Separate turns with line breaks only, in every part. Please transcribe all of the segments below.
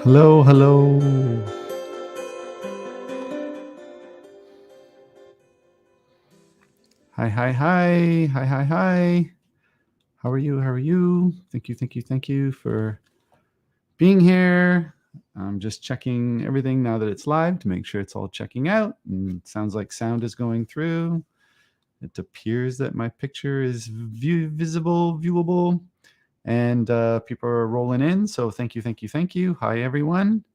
Hello, hello. Hi, hi, hi. Hi, hi, hi. How are you? How are you? Thank you for being here. I'm just checking everything now that it's live to make sure it's all checking out. And it sounds like sound is going through. It appears that my picture is viewable, and people are rolling in. So thank you. Hi, everyone.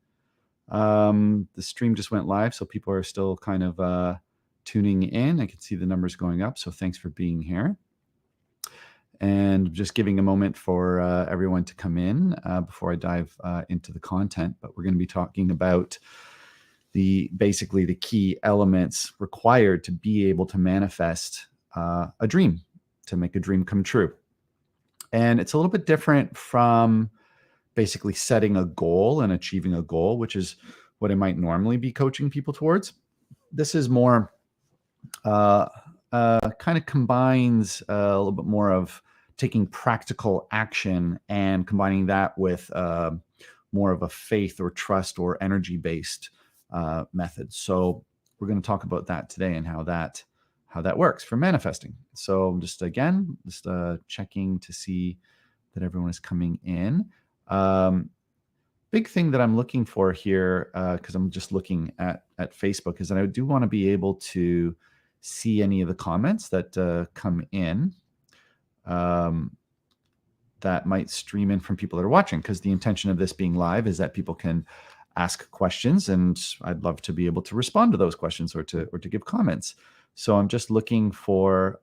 The stream just went live, so people are still kind of tuning in. I can see the numbers going up, so thanks for being here. And just giving a moment for everyone to come in before I dive into the content. But we're going to be talking about basically the key elements required to be able to manifest a dream, to make a dream come true. And it's a little bit different from basically setting a goal and achieving a goal, which is what I might normally be coaching people towards. This is more kind of combines a little bit more of taking practical action and combining that with more of a faith or trust or energy based method. So we're going to talk about that today and how that works for manifesting. So just checking to see that everyone is coming in. Big thing that I'm looking for here, because I'm just looking at Facebook, is that I do want to be able to see any of the comments that come in that might stream in from people that are watching, because the intention of this being live is that people can ask questions, and I'd love to be able to respond to those questions or to give comments. So I'm just looking for,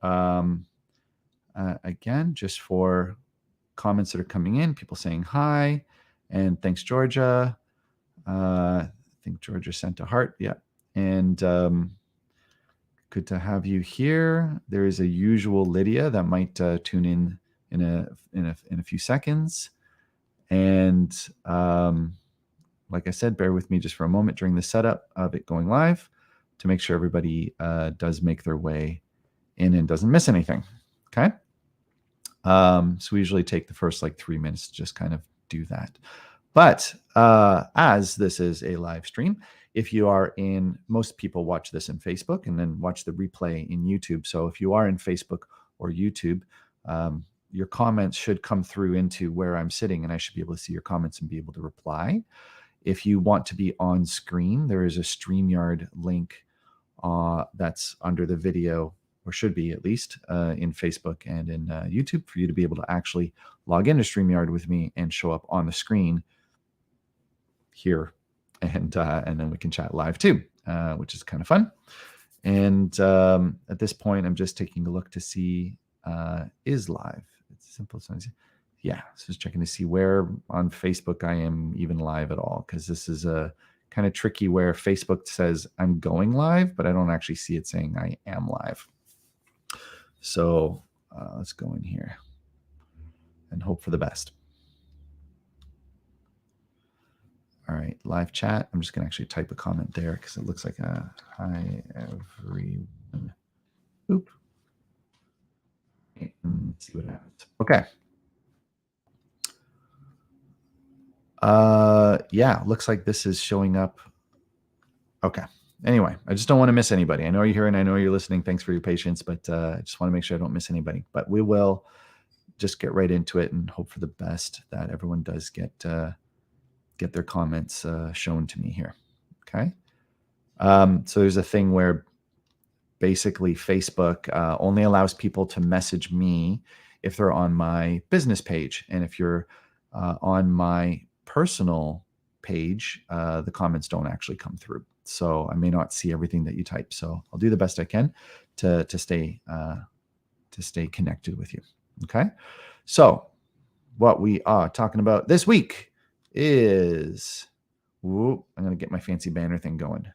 again, just for comments that are coming in, people saying hi, and thanks, Georgia. I think Georgia sent a heart. Yeah. And good to have you here. There is a usual Lydia that might tune in a few seconds. And like I said, bear with me just for a moment during the setup of it going live to make sure everybody does make their way in and doesn't miss anything. Okay. So we usually take the first 3 minutes to just kind of do that. But as this is a live stream, if you are most people watch this in Facebook and then watch the replay in YouTube. So if you are in Facebook or YouTube, your comments should come through into where I'm sitting, and I should be able to see your comments and be able to reply. If you want to be on screen, there is a StreamYard link that's under the video, or should be at least, in Facebook and in YouTube, for you to be able to actually log into StreamYard with me and show up on the screen here, and then we can chat live too, which is kind of fun. And at this point, I'm just taking a look to see is live. It's simple. Yeah, so just checking to see where on Facebook I am even live at all, because this is a kind of tricky where Facebook says I'm going live, but I don't actually see it saying I am live. So let's go in here and hope for the best. All right, live chat. I'm just going to actually type a comment there because it looks like a hi, everyone. Oop. And see what happens. Okay. Yeah, looks like this is showing up. Okay. Anyway, I just don't want to miss anybody. I know you're here and I know you're listening. Thanks for your patience, but I just want to make sure I don't miss anybody. But we will just get right into it and hope for the best that everyone does get their comments shown to me here. Okay. So there's a thing where basically Facebook only allows people to message me if they're on my business page. And if you're on my personal page, the comments don't actually come through. So I may not see everything that you type. So I'll do the best I can to stay connected with you. Okay. So what we are talking about this week is, I'm going to get my fancy banner thing going.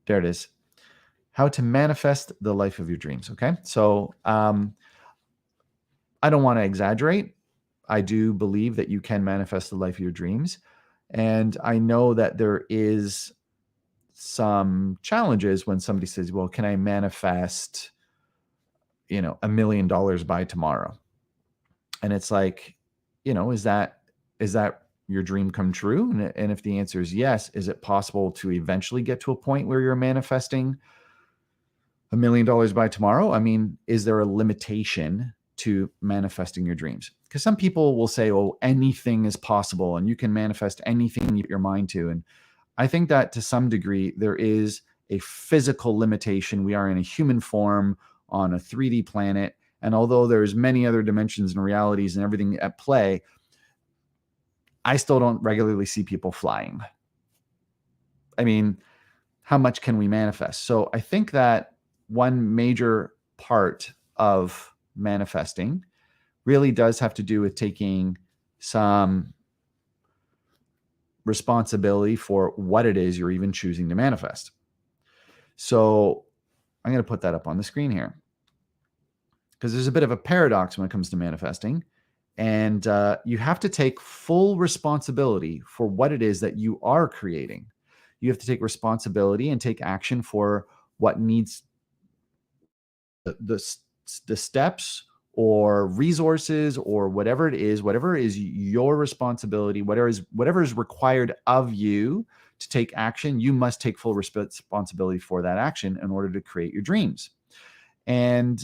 There it is. How to manifest the life of your dreams. Okay. So I don't want to exaggerate. I do believe that you can manifest the life of your dreams. And I know that there is some challenges when somebody says, well, can I manifest, $1 million by tomorrow? And it's like, is that your dream come true? And if the answer is yes, is it possible to eventually get to a point where you're manifesting $1 million by tomorrow? I mean, is there a limitation to manifesting your dreams? Because some people will say, oh, anything is possible and you can manifest anything you put your mind to. And I think that to some degree, there is a physical limitation. We are in a human form on a 3D planet. And although there's many other dimensions and realities and everything at play, I still don't regularly see people flying. I mean, how much can we manifest? So I think that one major part of manifesting really does have to do with taking some responsibility for what it is you're even choosing to manifest. So I'm going to put that up on the screen here because there's a bit of a paradox when it comes to manifesting. And you have to take full responsibility for what it is that you are creating. You have to take responsibility and take action for what needs the steps or resources or whatever it is your responsibility, whatever is required of you to take action. You must take full responsibility for that action in order to create your dreams. And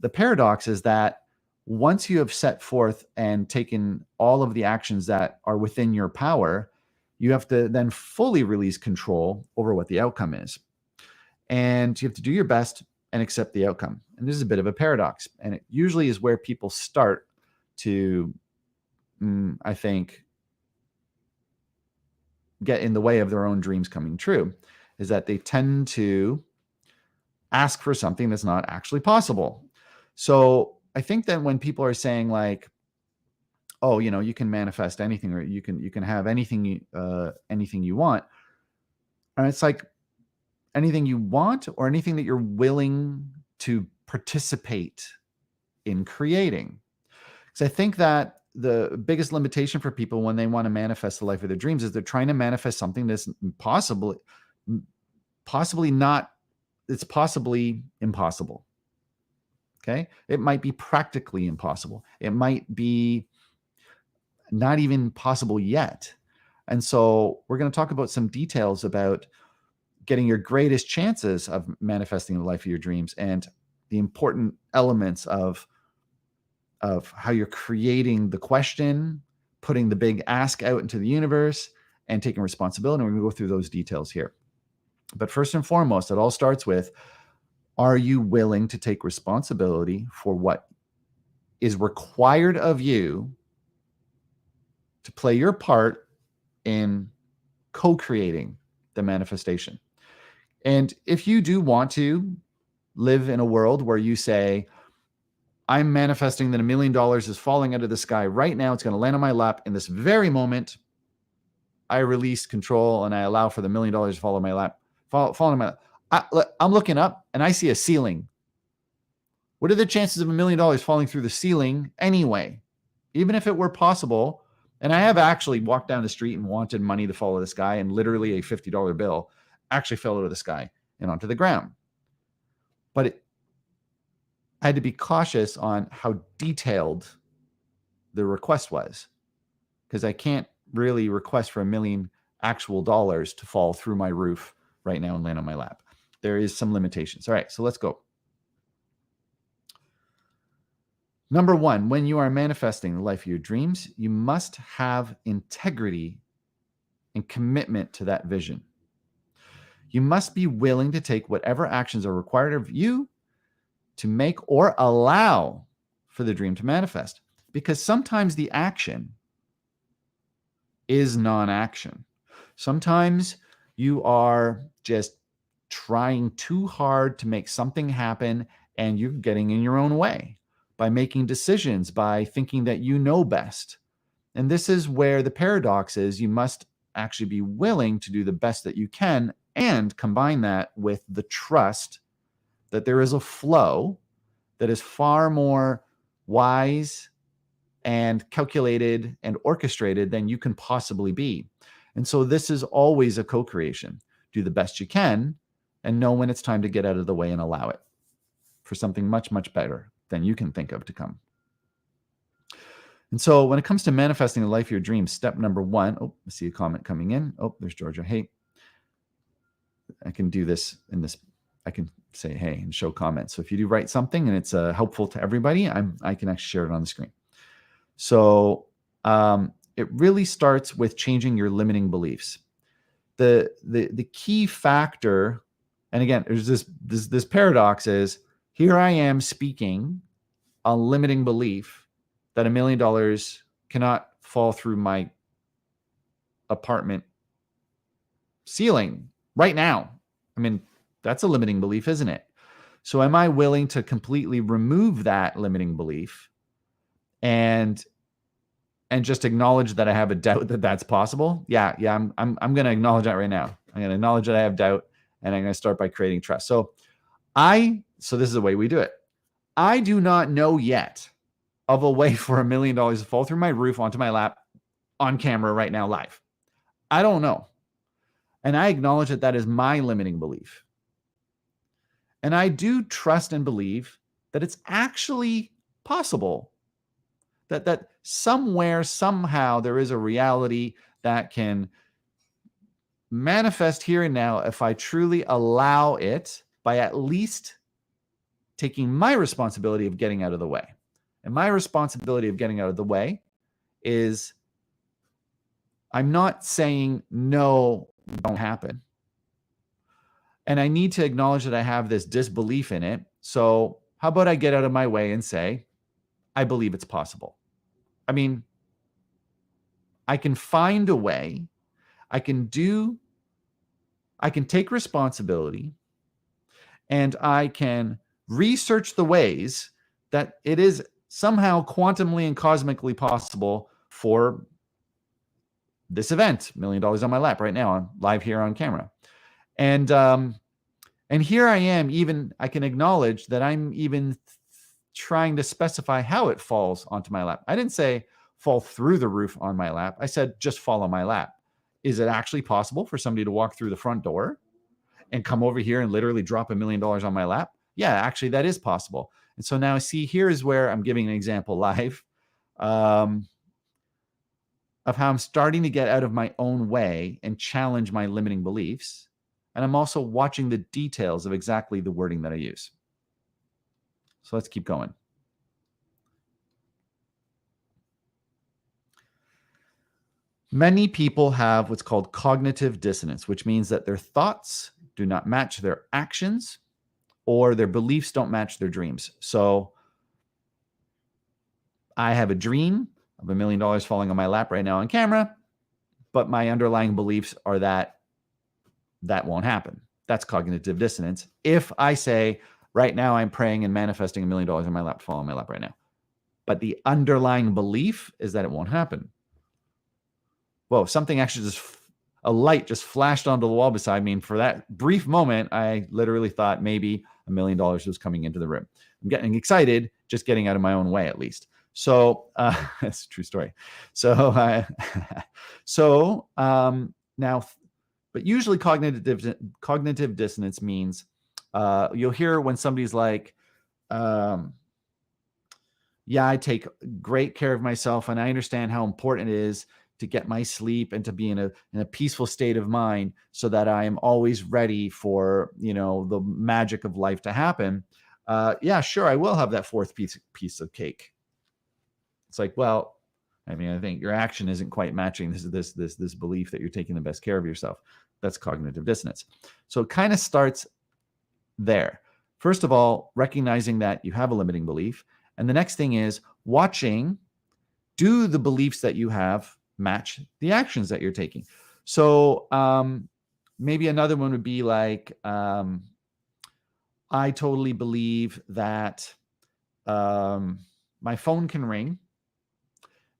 the paradox is that once you have set forth and taken all of the actions that are within your power, you have to then fully release control over what the outcome is. And you have to do your best and accept the outcome. And this is a bit of a paradox. And it usually is where people start to, I think, get in the way of their own dreams coming true, is that they tend to ask for something that's not actually possible. So I think that when people are saying like, oh, you can manifest anything, or you can have anything you want, and it's like anything you want or anything that you're willing to participate in creating. Because I think that the biggest limitation for people when they want to manifest the life of their dreams is they're trying to manifest something that's possibly impossible. Okay. It might be practically impossible. It might be not even possible yet. And so we're going to talk about some details about getting your greatest chances of manifesting the life of your dreams and the important elements of how you're creating the question, putting the big ask out into the universe, and taking responsibility. And we're going to go through those details here. But first and foremost, it all starts with, are you willing to take responsibility for what is required of you to play your part in co-creating the manifestation? And if you do want to live in a world where you say, I'm manifesting that $1 million is falling out of the sky right now, it's going to land on my lap in this very moment, I release control and I allow for the $1 million to fall on my lap, fall on my lap. I'm looking up and I see a ceiling. What are the chances of $1 million falling through the ceiling anyway? Even if it were possible, and I have actually walked down the street and wanted money to fall out of the sky, and literally a $50 bill actually fell out of the sky and onto the ground. But I had to be cautious on how detailed the request was, because I can't really request for $1 million actual dollars to fall through my roof right now and land on my lap. There is some limitations. All right, so let's go. Number one, when you are manifesting the life of your dreams, you must have integrity and commitment to that vision. You must be willing to take whatever actions are required of you to make or allow for the dream to manifest. Because sometimes the action is non-action. Sometimes you are just trying too hard to make something happen and you're getting in your own way by making decisions, by thinking that you know best. And this is where the paradox is. You must actually be willing to do the best that you can and combine that with the trust that there is a flow that is far more wise and calculated and orchestrated than you can possibly be. And so this is always a co-creation. Do the best you can and know when it's time to get out of the way and allow it for something much, much better than you can think of to come. And so when it comes to manifesting the life of your dreams, step number one, I see a comment coming in. Oh, there's Georgia. Hey, I can do this in this. I can say, hey, and show comments. So if you do write something and it's helpful to everybody, I can actually share it on the screen. So it really starts with changing your limiting beliefs. The key factor, and again, there's this paradox is, here I am speaking a limiting belief that $1 million cannot fall through my apartment ceiling right now. I mean, that's a limiting belief, isn't it? So am I willing to completely remove that limiting belief and just acknowledge that I have a doubt that that's possible? Yeah, I'm going to acknowledge that right now. I'm going to acknowledge that I have doubt, and I'm going to start by creating trust. So this is the way we do it. I do not know yet of a way for $1 million to fall through my roof onto my lap on camera right now live. I don't know. And I acknowledge that that is my limiting belief. And I do trust and believe that it's actually possible that somewhere, somehow, there is a reality that can manifest here and now if I truly allow it, by at least taking my responsibility of getting out of the way. And my responsibility of getting out of the way is, I'm not saying no, it won't happen. And I need to acknowledge that I have this disbelief in it. So how about I get out of my way and say, I believe it's possible. I mean, I can find a way. I can take responsibility, and I can research the ways that it is somehow quantumly and cosmically possible for this event, $1 million on my lap right now, on live here on camera. And here I am, I can acknowledge that I'm even trying to specify how it falls onto my lap. I didn't say fall through the roof on my lap. I said just fall on my lap. Is it actually possible for somebody to walk through the front door and come over here and literally drop $1 million on my lap? Yeah, actually that is possible. And so now see, here is where I'm giving an example live of how I'm starting to get out of my own way and challenge my limiting beliefs. And I'm also watching the details of exactly the wording that I use. So let's keep going. Many people have what's called cognitive dissonance, which means that their thoughts do not match their actions, or their beliefs don't match their dreams. So I have a dream of $1 million falling on my lap right now on camera, but my underlying beliefs are that won't happen. That's cognitive dissonance. If I say, right now I'm praying and manifesting $1 million on my lap, fall on my lap right now, but the underlying belief is that it won't happen. Whoa, something actually a light just flashed onto the wall beside me. And for that brief moment, I literally thought maybe $1 million was coming into the room. I'm getting excited, just getting out of my own way, at least. So that's a true story. So, now, but usually cognitive dissonance means you'll hear when somebody's like, yeah, I take great care of myself, and I understand how important it is to get my sleep and to be in a peaceful state of mind so that I am always ready for, the magic of life to happen. Yeah, sure, I will have that fourth piece of cake. It's like, well, I mean, I think your action isn't quite matching this belief that you're taking the best care of yourself. That's cognitive dissonance. So it kind of starts there. First of all, recognizing that you have a limiting belief. And the next thing is watching, do the beliefs that you have match the actions that you're taking? So maybe another one would be like, I totally believe that my phone can ring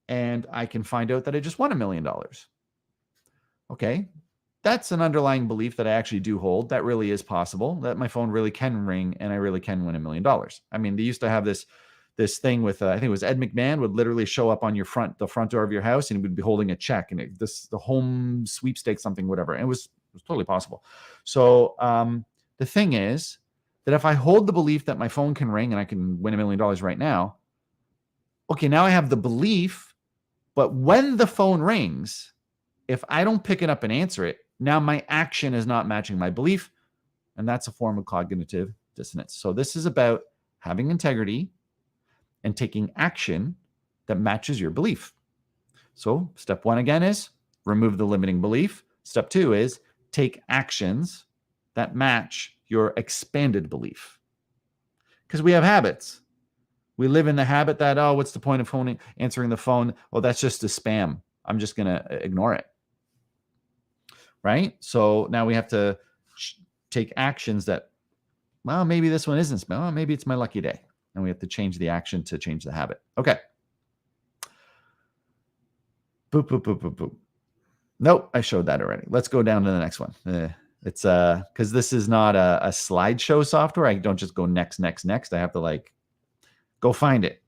and I can find out that I just won $1 million. Okay, that's an underlying belief that I actually do hold. That really is possible, that my phone really can ring and I really can win $1 million. I mean, they used to have this thing with, I think it was Ed McMahon, would literally show up on the front door of your house and he would be holding a check, and the home sweepstakes, something, whatever. And it was totally possible. So the thing is that if I hold the belief that my phone can ring and I can win $1 million right now, okay, now I have the belief, but when the phone rings, if I don't pick it up and answer it, now my action is not matching my belief, and that's a form of cognitive dissonance. So this is about having integrity and taking action that matches your belief. So step one again is remove the limiting belief. Step two is take actions that match your expanded belief. Because we have habits. We live in the habit that, oh, what's the point of answering the phone? Well, that's just a spam. I'm just going to ignore it. Right? So now we have to take actions that, well, maybe this one isn't spam. Well, maybe it's my lucky day. And we have to change the action to change the habit. Okay. Boop, boop, boop, boop, boop. Nope, I showed that already. Let's go down to the next one. It's because this is not a slideshow software. I don't just go next. I have to like go find it.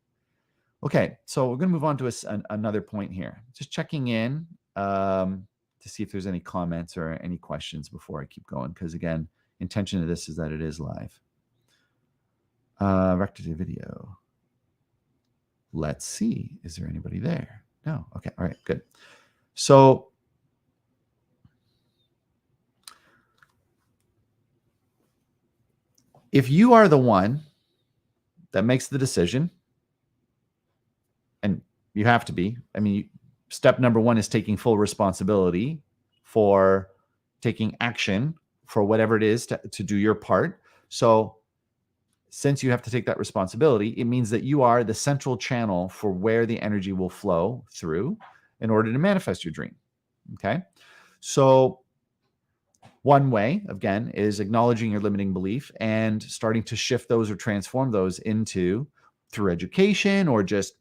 Okay, so we're going to move on to another point here. Just checking in to see if there's any comments or any questions before I keep going. Because again, intention of this is that it is live. Rector video. Let's see. Is there anybody there? No. Okay. All right. Good. So if you are the one that makes the decision, and you have to be, I mean, step number one is taking full responsibility for taking action for whatever it is to do your part. So since you have to take that responsibility, it means that you are the central channel for where the energy will flow through in order to manifest your dream. Okay. So one way, again, is acknowledging your limiting belief and starting to shift those or transform those into through education or just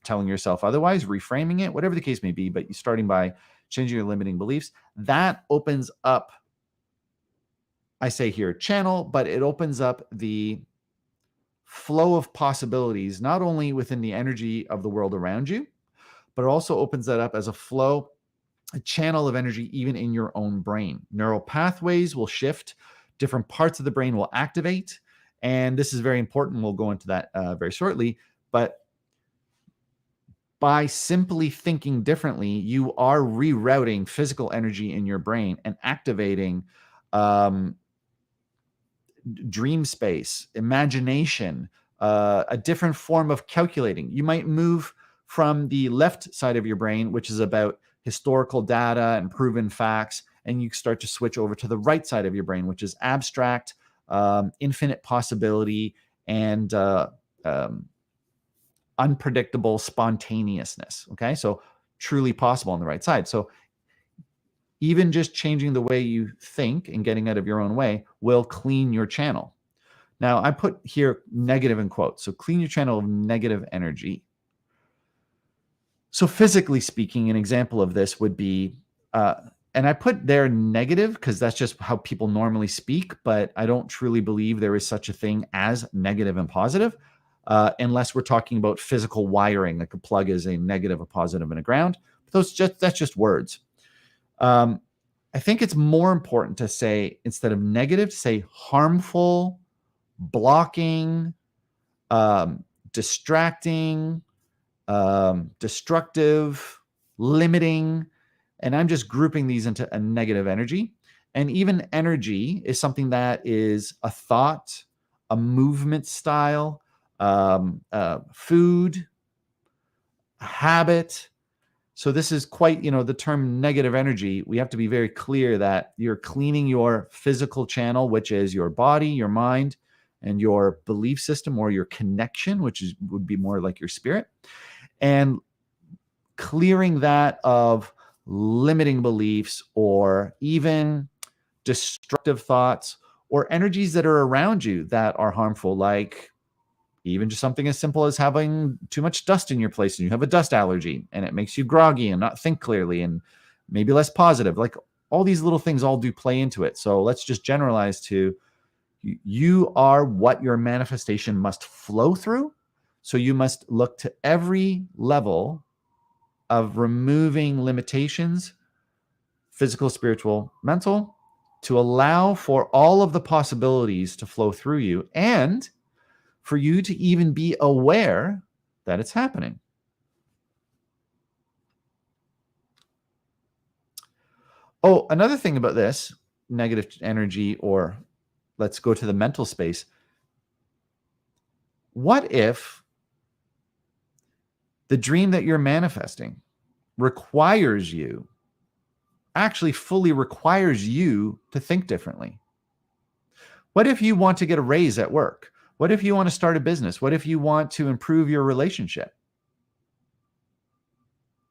telling yourself otherwise, reframing it, whatever the case may be, but you starting by changing your limiting beliefs. That opens up, I say here channel, but it opens up the flow of possibilities, not only within the energy of the world around you, but it also opens that up as a flow, a channel of energy, even in your own brain. Neural pathways will shift, different parts of the brain will activate. And this is very important. We'll go into that very shortly. But by simply thinking differently, you are rerouting physical energy in your brain and activating dream space, imagination, a different form of calculating. You might move from the left side of your brain, which is about historical data and proven facts, and you start to switch over to the right side of your brain, which is abstract, infinite possibility, and unpredictable spontaneousness. Okay, so truly possible on the right side. So even just changing the way you think and getting out of your own way will clean your channel. Now, I put here negative in quotes. So clean your channel of negative energy. So physically speaking, an example of this would be, and I put there negative because that's just how people normally speak, but I don't truly believe there is such a thing as negative and positive, unless we're talking about physical wiring, like a plug is a negative, a positive, and a ground. That's just words. I think it's more important to say, instead of negative, to say harmful, blocking, distracting, destructive, limiting, and I'm just grouping these into a negative energy. And even energy is something that is a thought, a movement style, food, a habit. So this is quite, the term negative energy, we have to be very clear that you're cleaning your physical channel, which is your body, your mind, and your belief system, or your connection, which would be more like your spirit, and clearing that of limiting beliefs or even destructive thoughts or energies that are around you that are harmful, like even just something as simple as having too much dust in your place and you have a dust allergy and it makes you groggy and not think clearly and maybe less positive. Like all these little things all do play into it. So let's just generalize to you are what your manifestation must flow through. So you must look to every level of removing limitations, physical, spiritual, mental, to allow for all of the possibilities to flow through you and for you to even be aware that it's happening. Oh, another thing about this negative energy, or let's go to the mental space. What if the dream that you're manifesting actually fully requires you to think differently? What if you want to get a raise at work? What if you want to start a business? What if you want to improve your relationship?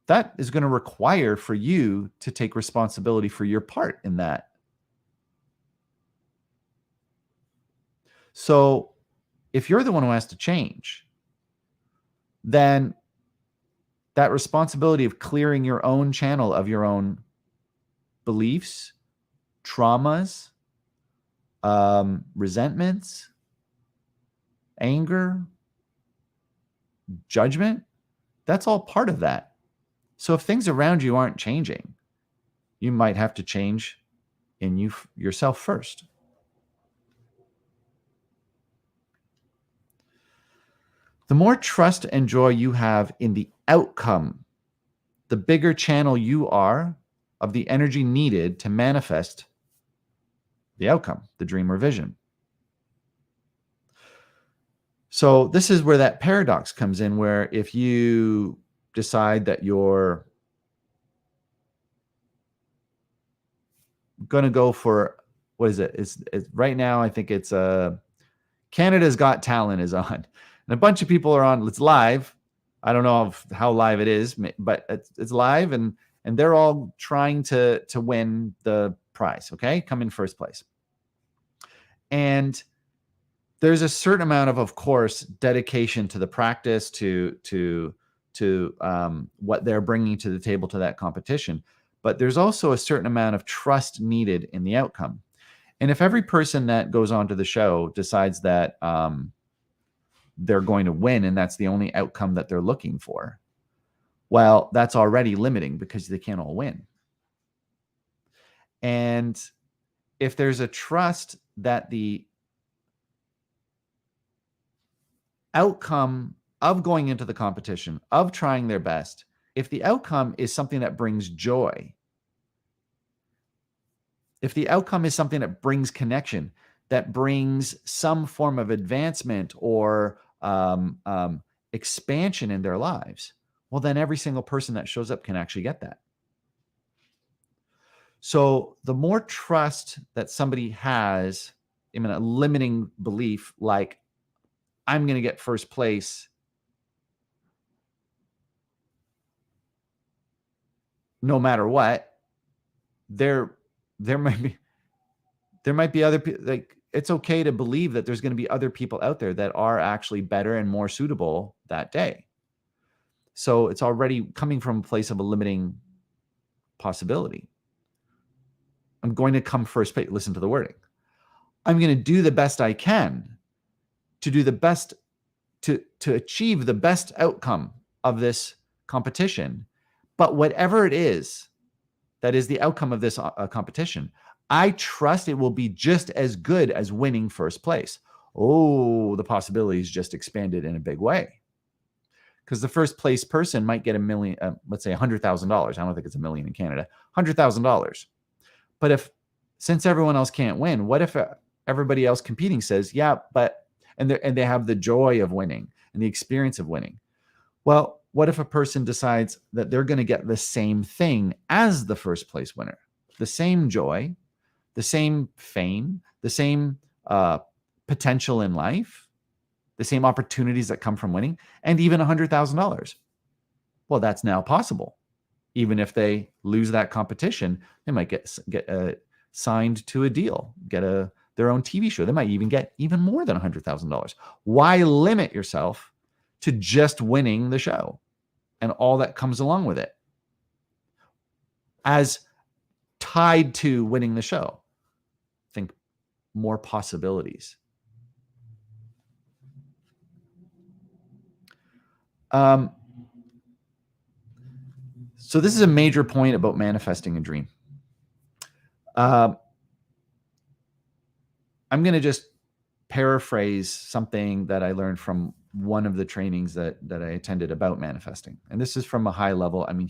That is going to require for you to take responsibility for your part in that. So if you're the one who has to change, then that responsibility of clearing your own channel of your own beliefs, traumas, resentments, anger, judgment, that's all part of that. So if things around you aren't changing, you might have to change in yourself first. The more trust and joy you have in the outcome, the bigger channel you are of the energy needed to manifest the outcome, the dream or vision. So this is where that paradox comes in, where if you decide that you're going to go for, what is it? It's right now, I think it's Canada's Got Talent is on, and a bunch of people are on. It's live. I don't know how live it is, but it's live, and they're all trying to win the prize. Okay, come in first place, and there's a certain amount of course, dedication to the practice, to what they're bringing to the table to that competition. But there's also a certain amount of trust needed in the outcome. And if every person that goes onto the show decides that they're going to win and that's the only outcome that they're looking for, well, that's already limiting because they can't all win. And if there's a trust that the outcome of going into the competition, of trying their best, if the outcome is something that brings joy, if the outcome is something that brings connection, that brings some form of advancement or expansion in their lives, well, then every single person that shows up can actually get that. So the more trust that somebody has in a limiting belief, like, I'm going to get first place no matter what, there might be other people. Like, it's okay to believe that there's going to be other people out there that are actually better and more suitable that day. So it's already coming from a place of a limiting possibility. I'm going to come first place. Listen to the wording. I'm going to do the best I can to do the best, to achieve the best outcome of this competition. But whatever it is that is the outcome of this competition, I trust it will be just as good as winning first place. Oh, the possibilities just expanded in a big way. Because the first place person might get $1 million, let's say $100,000. I don't think it's $1 million in Canada, $100,000. But since everyone else can't win, what if everybody else competing says, yeah, but, and they have the joy of winning and the experience of winning? Well, what if a person decides that they're going to get the same thing as the first place winner? The same joy, the same fame, the same potential in life, the same opportunities that come from winning, and even $100,000. Well, that's now possible. Even if they lose that competition, they might get signed to a deal, get their own TV show. They might even get even more than $100,000. Why limit yourself to just winning the show and all that comes along with it as tied to winning the show? Think more possibilities. So this is a major point about manifesting a dream. I'm going to just paraphrase something that I learned from one of the trainings that I attended about manifesting. And this is from a high level. I mean,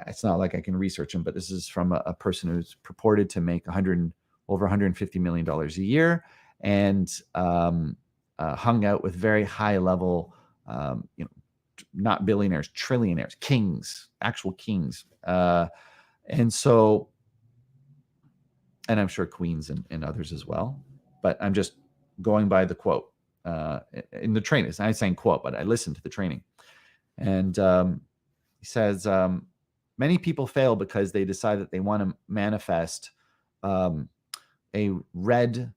it's not like I can research him, but this is from a person who's purported to make over $150 million a year, and hung out with very high level, not billionaires, trillionaires, kings, actual kings. And I'm sure queens and others as well, but I'm just going by the quote in the training. I'm saying quote, but I listened to the training. And he says, many people fail because they decide that they want to manifest a red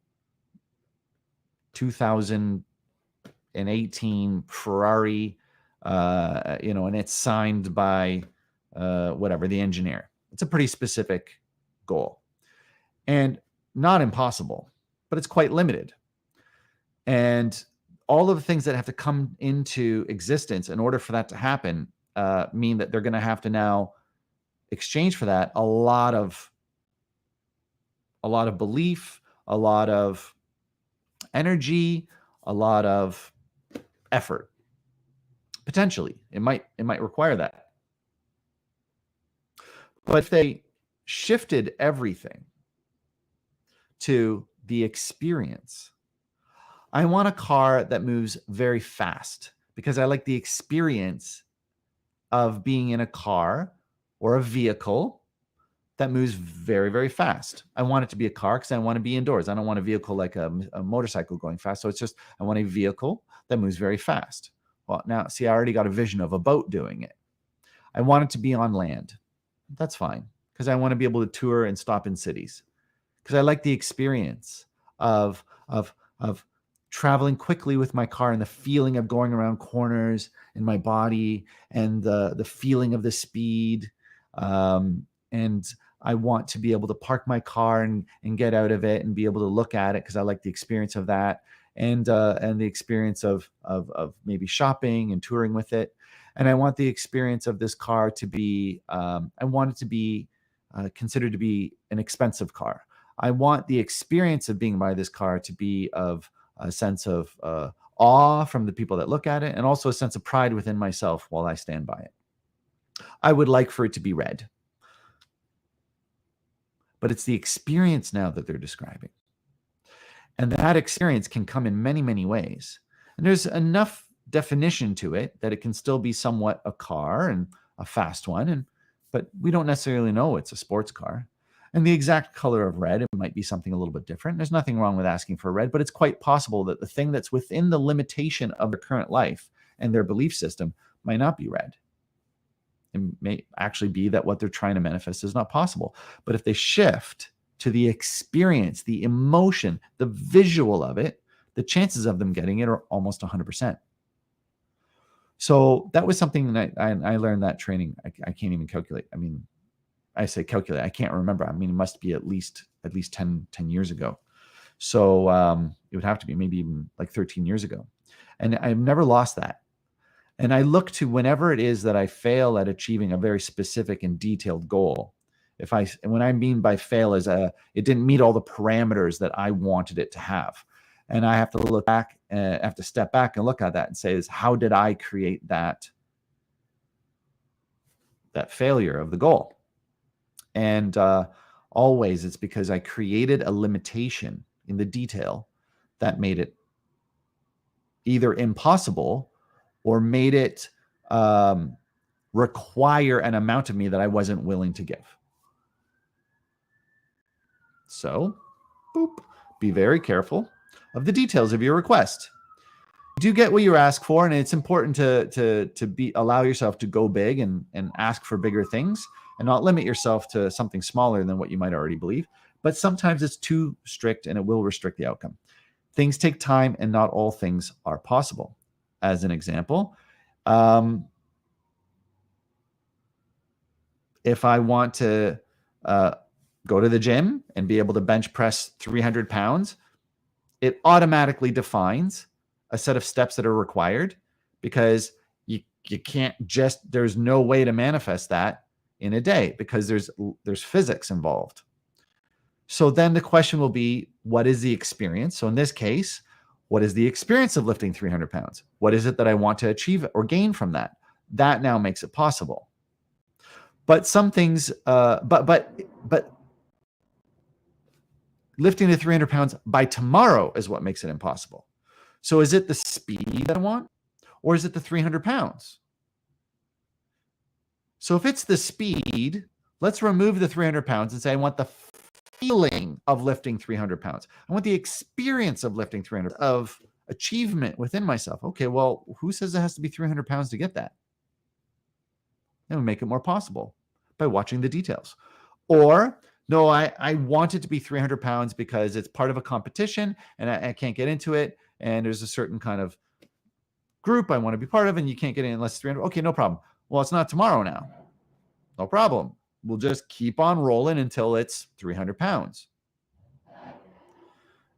2018 Ferrari, and it's signed by whatever, the engineer. It's a pretty specific goal and not impossible, but it's quite limited. And all of the things that have to come into existence in order for that to happen mean that they're going to have to now exchange for that a lot of belief, a lot of energy, a lot of effort. Potentially, it might require that. But if they shifted everything to the experience, I want a car that moves very fast because I like the experience of being in a car or a vehicle that moves very, very fast. I want it to be a car because I want to be indoors. I don't want a vehicle like a motorcycle going fast. So it's just, I want a vehicle that moves very fast. Well, now, see, I already got a vision of a boat doing it. I want it to be on land. That's fine because I want to be able to tour and stop in cities because I like the experience of traveling quickly with my car and the feeling of going around corners in my body and the feeling of the speed. And I want to be able to park my car and get out of it and be able to look at it because I like the experience of that, and the experience of maybe shopping and touring with it. And I want the experience of this car to be, I want it to be considered to be an expensive car. I want the experience of being by this car to be of a sense of awe from the people that look at it, and also a sense of pride within myself while I stand by it. I would like for it to be red. But it's the experience now that they're describing. And that experience can come in many, many ways. And there's enough definition to it that it can still be somewhat a car, and a fast one, but we don't necessarily know it's a sports car. And the exact color of red, it might be something a little bit different. There's nothing wrong with asking for red, but it's quite possible that the thing that's within the limitation of their current life and their belief system might not be red. It may actually be that what they're trying to manifest is not possible. But if they shift to the experience, the emotion, the visual of it, the chances of them getting it are almost 100%. So that was something that I learned that training. I can't even calculate. I mean, I say calculate. I can't remember. I mean, it must be at least 10 years ago. So it would have to be maybe even like 13 years ago. And I've never lost that. And I look to whenever it is that I fail at achieving a very specific and detailed goal. When I mean by fail is it didn't meet all the parameters that I wanted it to have. And I have to look back, have to step back and look at that and say, how did I create that failure of the goal? And always it's because I created a limitation in the detail that made it either impossible or made it require an amount of me that I wasn't willing to give. So, be very careful of the details of your request. You do get what you ask for, and it's important to allow yourself to go big and ask for bigger things and not limit yourself to something smaller than what you might already believe. But sometimes it's too strict and it will restrict the outcome. Things take time and not all things are possible. As an example, if I want to go to the gym and be able to bench press 300 pounds, it automatically defines a set of steps that are required, because you can't there's no way to manifest that in a day because there's physics involved. So then the question will be, what is the experience? So in this case, What is the experience of lifting 300 pounds? What is it that I want to achieve or gain from that? That now makes it possible. But some things, but lifting to 300 pounds by tomorrow is what makes it impossible. So is it the speed that I want, or is it the 300 pounds? So if it's the speed, let's remove the 300 pounds and say, I want the feeling of lifting 300 pounds. I want the experience of lifting 300, of achievement within myself. Okay, well, who says it has to be 300 pounds to get that? And we make it more possible by watching the details. Or, no, I want it to be 300 pounds because it's part of a competition and I can't get into it. And there's a certain kind of group I want to be part of, and you can't get in unless it's 300. Okay, no problem. Well, it's not tomorrow now. No problem. We'll just keep on rolling until it's 300 pounds.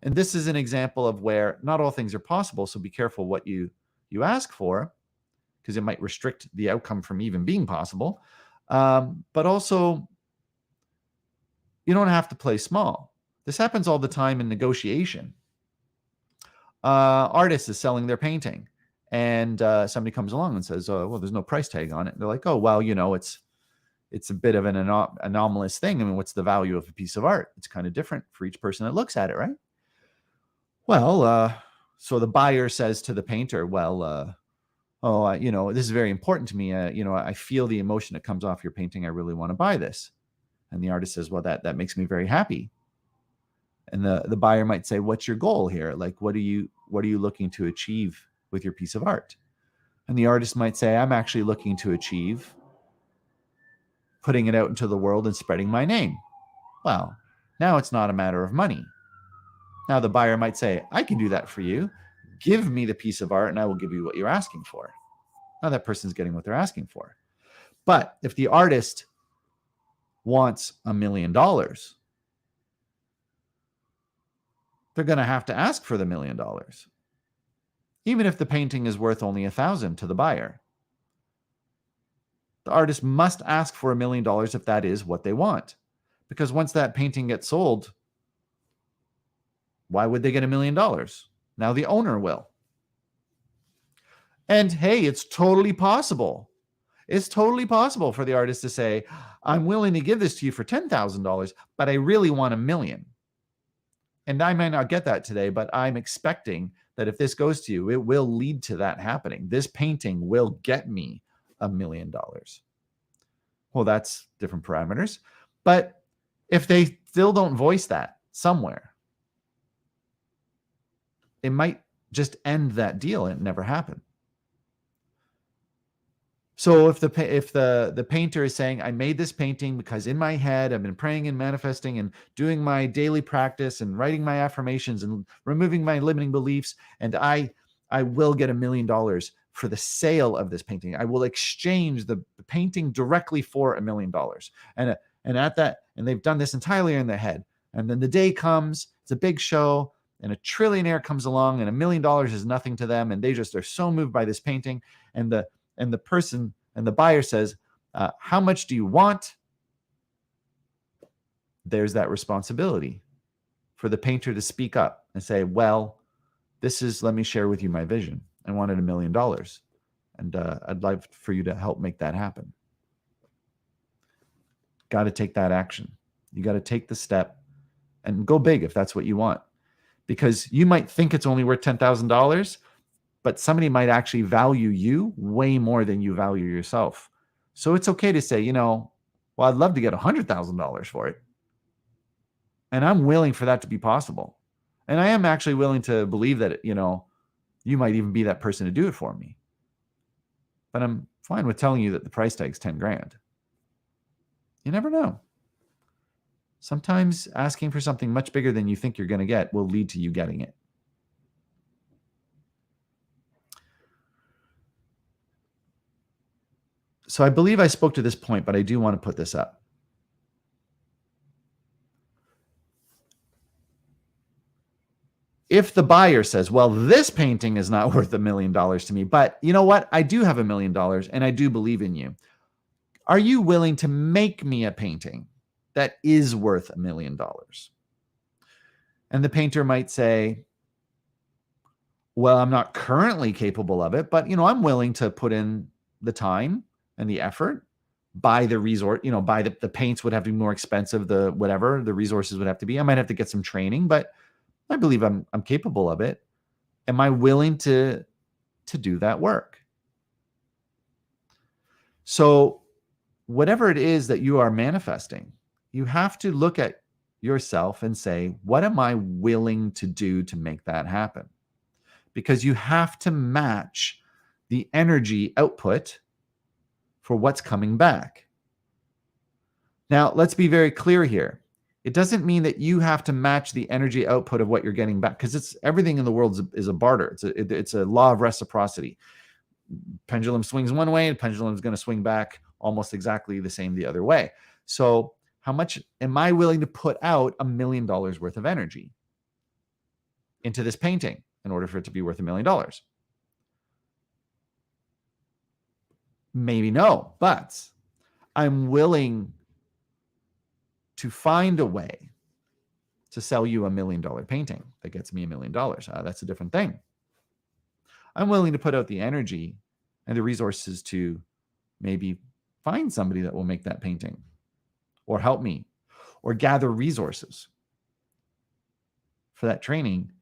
And this is an example of where not all things are possible. So be careful what you ask for, because it might restrict the outcome from even being possible. But also, you don't have to play small. This happens all the time in negotiation. Artist is selling their painting, and somebody comes along and says, "Oh, well, there's no price tag on it." They're like, "Oh, well, it's a bit of an anomalous thing. I mean, what's the value of a piece of art? It's kind of different for each person that looks at it, right?" Well, so the buyer says to the painter, "Well, this is very important to me. I feel the emotion that comes off your painting. I really want to buy this." And the artist says, "Well, that makes me very happy." And the buyer might say, "What's your goal here? Like, what are you looking to achieve with your piece of art?" And the artist might say, "I'm actually looking to achieve putting it out into the world and spreading my name." Well, now it's not a matter of money. Now the buyer might say, "I can do that for you. Give me the piece of art and I will give you what you're asking for." Now that person's getting what they're asking for. But if the artist wants $1 million, they're going to have to ask for the $1 million, even if the painting is worth only $1,000 to the buyer. The artist must ask for $1 million if that is what they want, because once that painting gets sold, why would they get $1 million? Now the owner will. And hey, it's totally possible. It's totally possible for the artist to say, "I'm willing to give this to you for $10,000, but I really want $1 million. And I might not get that today, but I'm expecting that if this goes to you, it will lead to that happening. This painting will get me $1 million." Well, that's different parameters. But if they still don't voice that somewhere, it might just end that deal and never happen. So if the painter is saying, "I made this painting because in my head I've been praying and manifesting and doing my daily practice and writing my affirmations and removing my limiting beliefs, and I will get $1 million for the sale of this painting. I will exchange the painting directly for $1 million." And they've done this entirely in their head. And then the day comes, it's a big show, and a trillionaire comes along, and $1 million is nothing to them, and they just are so moved by this painting. And the person and the buyer says, "How much do you want?" There's that responsibility for the painter to speak up and say, "Well, let me share with you my vision. I wanted $1 million. And I'd like for you to help make that happen." Got to take that action. You got to take the step and go big if that's what you want. Because you might think it's only worth $10,000, but somebody might actually value you way more than you value yourself. So it's okay to say, "Well, I'd love to get $100,000 for it. And I'm willing for that to be possible. And I am actually willing to believe that, you might even be that person to do it for me. But I'm fine with telling you that the price tag's 10 grand. You never know. Sometimes asking for something much bigger than you think you're going to get will lead to you getting it. So I believe I spoke to this point, but I do want to put this up. If the buyer says, "Well, this painting is not worth $1 million to me, but you know what? I do have $1 million and I do believe in you. Are you willing to make me a painting that is worth $1 million?" And the painter might say, Well, I'm not currently capable of it, but I'm willing to put in the time and the effort, buy the resort, buy the paints would have to be more expensive, the whatever, the resources would have to be. I might have to get some training, but I believe I'm capable of it. Am I willing to do that work? So whatever it is that you are manifesting, you have to look at yourself and say, what am I willing to do to make that happen? Because you have to match the energy output for what's coming back. Now, let's be very clear here. It doesn't mean that you have to match the energy output of what you're getting back, because it's everything in the world is a barter. It's a law of reciprocity. Pendulum swings one way, the pendulum is going to swing back almost exactly the same the other way. So how much am I willing to put out $1 million worth of energy into this painting in order for it to be worth $1 million? Maybe no, but I'm willing to find a way to sell you $1 million painting that gets me $1 million. That's a different thing. I'm willing to put out the energy and the resources to maybe find somebody that will make that painting or help me or gather resources for that training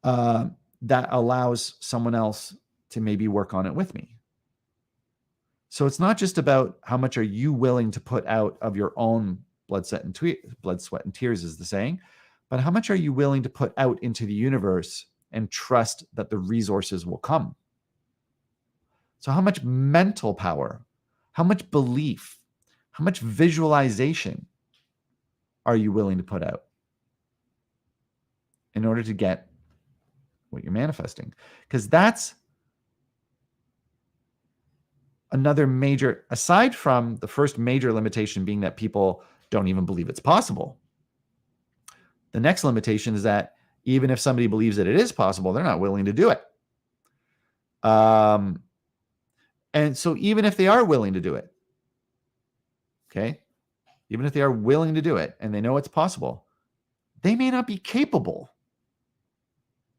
that allows someone else to maybe work on it with me. So it's not just about how much are you willing to put out of your own blood, sweat, and tears is the saying, but how much are you willing to put out into the universe and trust that the resources will come? So how much mental power, how much belief, how much visualization are you willing to put out in order to get what you're manifesting? Because that's another major, aside from the first major limitation being that people don't even believe it's possible. The next limitation is that even if somebody believes that it is possible, they're not willing to do it. And so even if they are willing to do it, okay, even if they are willing to do it and they know it's possible, they may not be capable.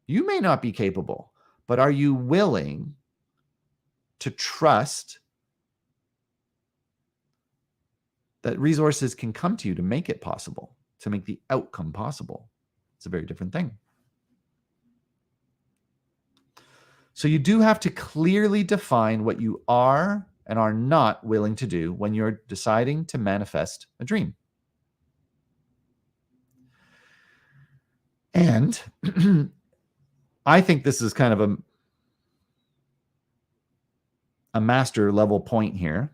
You may not be capable, but are you willing to trust that resources can come to you to make it possible, to make the outcome possible? It's a very different thing. So you do have to clearly define what you are and are not willing to do when you're deciding to manifest a dream. And I think this is kind of a master level point here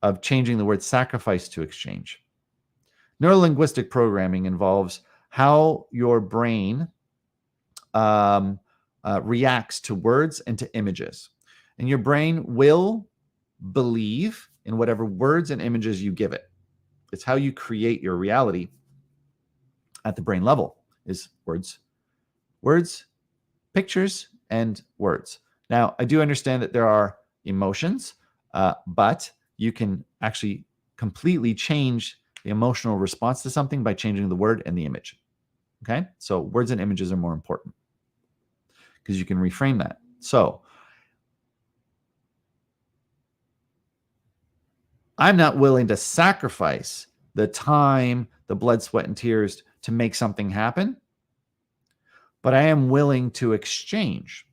of changing the word sacrifice to exchange. Neurolinguistic programming involves how your brain reacts to words and to images. And your brain will believe in whatever words and images you give it. It's how you create your reality at the brain level, is words, pictures, and words. Now, I do understand that there are emotions, but you can actually completely change the emotional response to something by changing the word and the image. Okay? So words and images are more important because you can reframe that. So I'm not willing to sacrifice the time, the blood, sweat, and tears to make something happen, but I am willing to exchange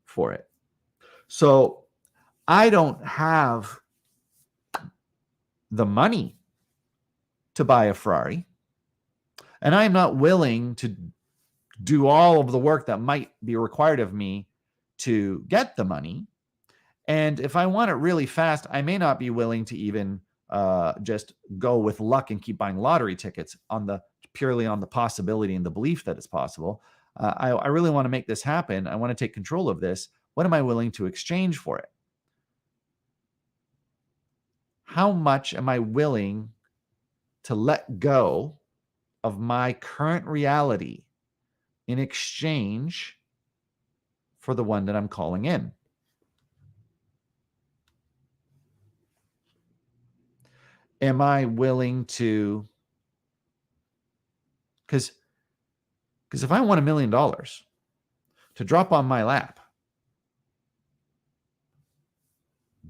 for it. So I don't have the money to buy a Ferrari, and I'm not willing to do all of the work that might be required of me to get the money. And if I want it really fast, I may not be willing to even just go with luck and keep buying lottery tickets purely on the possibility and the belief that it's possible. I really want to make this happen. I want to take control of this. What am I willing to exchange for it? How much am I willing to let go of my current reality in exchange for the one that I'm calling in? Am I willing to, because if I want $1 million, to drop on my lap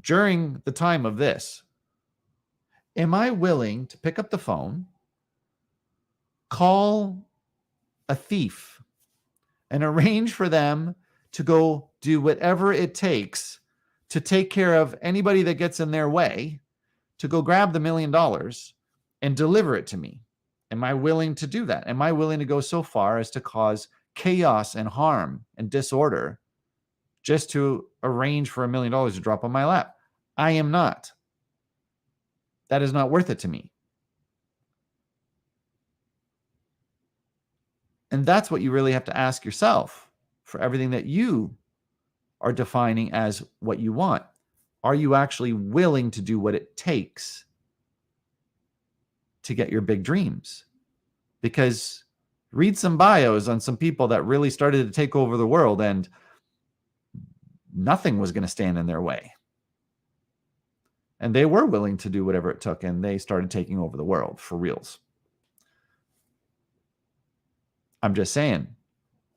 during the time of this, am I willing to pick up the phone, call a thief, and arrange for them to go do whatever it takes to take care of anybody that gets in their way, to go grab the $1 million and deliver it to me? Am I willing to do that? Am I willing to go so far as to cause chaos and harm and disorder just to arrange for $1 million to drop on my lap? I am not. That is not worth it to me. And that's what you really have to ask yourself for everything that you are defining as what you want. Are you actually willing to do what it takes to get your big dreams? Because read some bios on some people that really started to take over the world and nothing was going to stand in their way. And they were willing to do whatever it took, and they started taking over the world for reals. I'm just saying,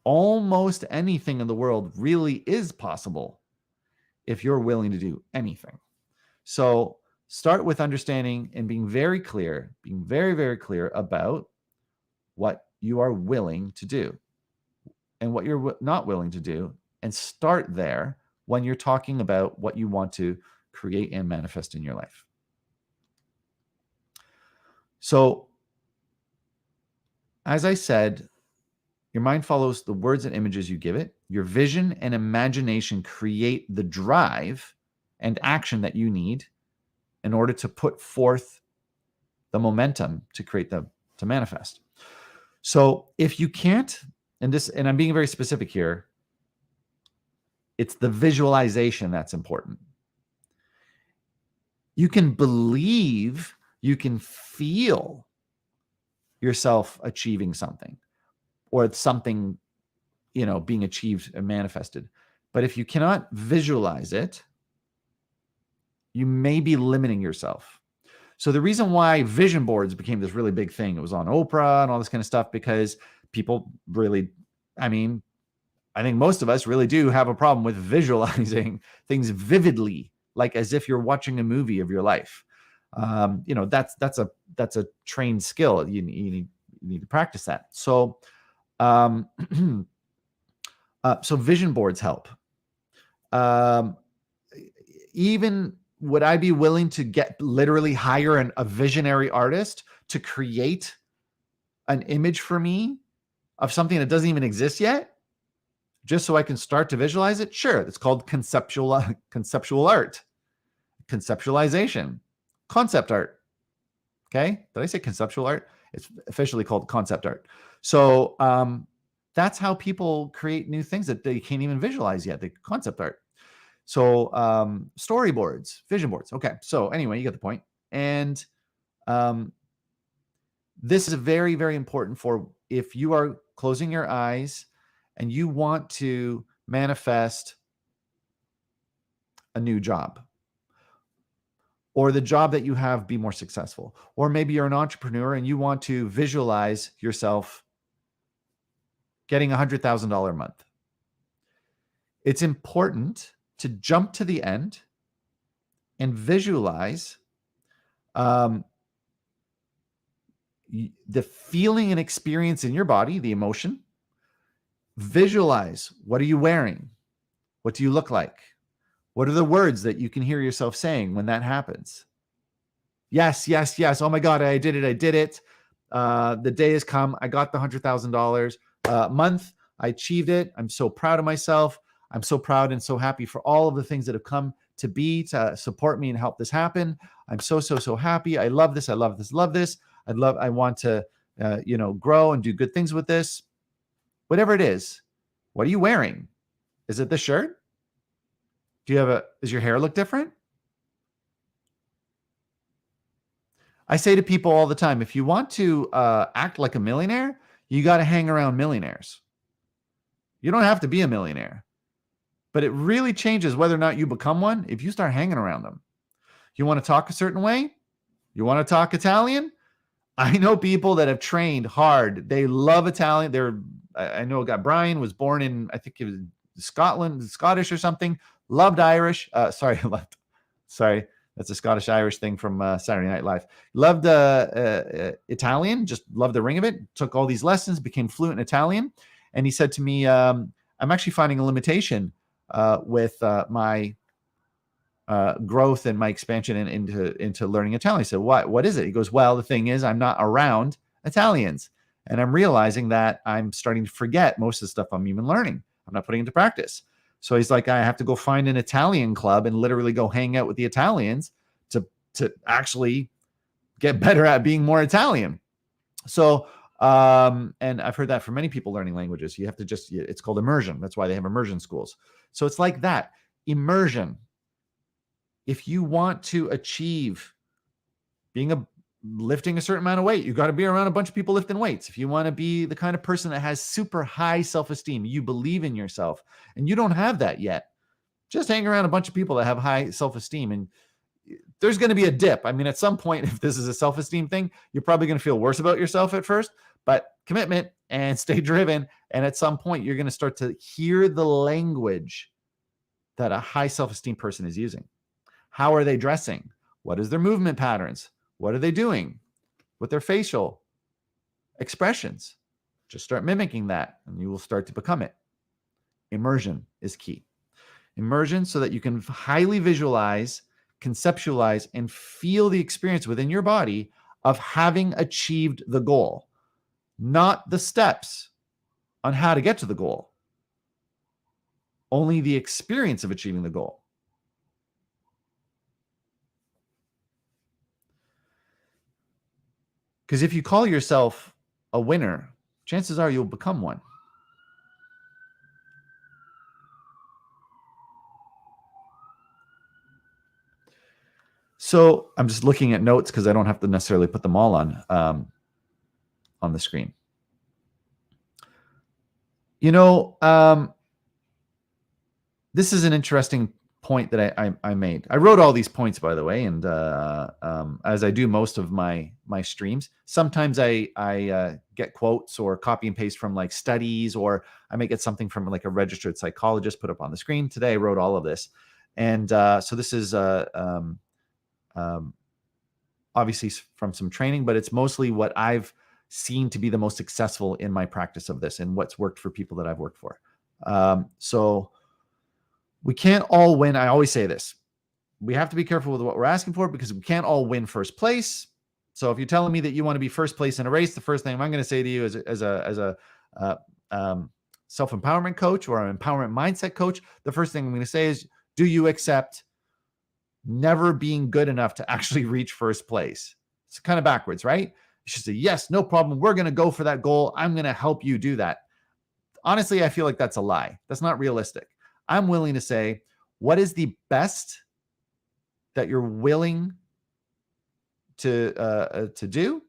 almost anything in the world really is possible if you're willing to do anything. So start with understanding and being very clear, being very, very clear about what you are willing to do and what you're not willing to do. And start there when you're talking about what you want to create and manifest in your life. So, as I said, your mind follows the words and images you give it. Your vision and imagination create the drive and action that you need in order to put forth the momentum to create to manifest. So if you can't, and I'm being very specific here, it's the visualization that's important. You can believe, you can feel yourself achieving something, or something, being achieved and manifested. But if you cannot visualize it, you may be limiting yourself. So the reason why vision boards became this really big thing, it was on Oprah and all this kind of stuff, because people really, I think most of us really do have a problem with visualizing things vividly, like as if you're watching a movie of your life. That's a trained skill. You need to practice that. So, so vision boards help. Even would I be willing to literally hire a visionary artist to create an image for me of something that doesn't even exist yet, just so I can start to visualize it? Sure. It's called conceptual art, conceptualization, concept art. Okay. Did I say conceptual art? It's officially called concept art. So that's how people create new things that they can't even visualize yet, the concept art. So storyboards, vision boards. Okay. So anyway, you get the point. And this is very, very important for if you are closing your eyes and you want to manifest a new job, or the job that you have be more successful. Or maybe you're an entrepreneur and you want to visualize yourself getting $100,000 a month. It's important to jump to the end and visualize the feeling and experience in your body, the emotion. Visualize, what are you wearing? What do you look like? What are the words that you can hear yourself saying when that happens? Yes, yes, yes. Oh my God, I did it. I did it. The day has come. I got the $100,000 a month. I achieved it. I'm so proud of myself. I'm so proud and so happy for all of the things that have come to be to support me and help this happen. I'm so, so, so happy. I love this. I love this. Love this. I want to, grow and do good things with this. Whatever it is. What are you wearing? Is it the shirt? Does your hair look different? I say to people all the time, if you want to act like a millionaire, you got to hang around millionaires. You don't have to be a millionaire, but it really changes whether or not you become one if you start hanging around them. You want to talk a certain way? You want to talk Italian? I know people that have trained hard. They love Italian. I know a guy, Brian, was born in, I think it was Scotland, Scottish or something, loved Irish. Sorry, that's a Scottish Irish thing from Saturday Night Live. Loved Italian, just loved the ring of it. Took all these lessons, became fluent in Italian. And he said to me, I'm actually finding a limitation with my growth and my expansion into learning Italian. I said, what is it? He goes, well, the thing is, I'm not around Italians. And I'm realizing that I'm starting to forget most of the stuff I'm even learning. I'm not putting into practice. So he's like, I have to go find an Italian club and literally go hang out with the Italians to actually get better at being more Italian. So, and I've heard that from many people learning languages. You have to it's called immersion. That's why they have immersion schools. So it's like that. Immersion. If you want to achieve lifting a certain amount of weight, you got to be around a bunch of people lifting weights. If you want to be the kind of person that has super high self-esteem, you believe in yourself, and you don't have that yet, just hang around a bunch of people that have high self-esteem, and there's going to be a dip. I mean, at some point, if this is a self-esteem thing, you're probably going to feel worse about yourself at first, but commitment and stay driven. And at some point, you're going to start to hear the language that a high self-esteem person is using. How are they dressing? What is their movement patterns? What are they doing with their facial expressions? Just start mimicking that, and you will start to become it. Immersion is key. Immersion so that you can highly visualize, conceptualize, and feel the experience within your body of having achieved the goal, not the steps on how to get to the goal, only the experience of achieving the goal. Because if you call yourself a winner, chances are you'll become one. So I'm just looking at notes because I don't have to necessarily put them all on the screen. This is an interesting point that I made. I wrote all these points, by the way, and as I do most of my streams, sometimes I get quotes or copy and paste from like studies, or I may get something from like a registered psychologist put up on the screen. Today I wrote all of this, and so this is obviously from some training, but it's mostly what I've seen to be the most successful in my practice of this and what's worked for people that I've worked for. So we can't all win. I always say this. We have to be careful with what we're asking for because we can't all win first place. So if you're telling me that you want to be first place in a race, the first thing I'm going to say to you as a self-empowerment coach or an empowerment mindset coach, the first thing I'm going to say is, do you accept never being good enough to actually reach first place? It's kind of backwards, right? You should say, yes, no problem. We're going to go for that goal. I'm going to help you do that. Honestly, I feel like that's a lie. That's not realistic. I'm willing to say, what is the best that you're willing to do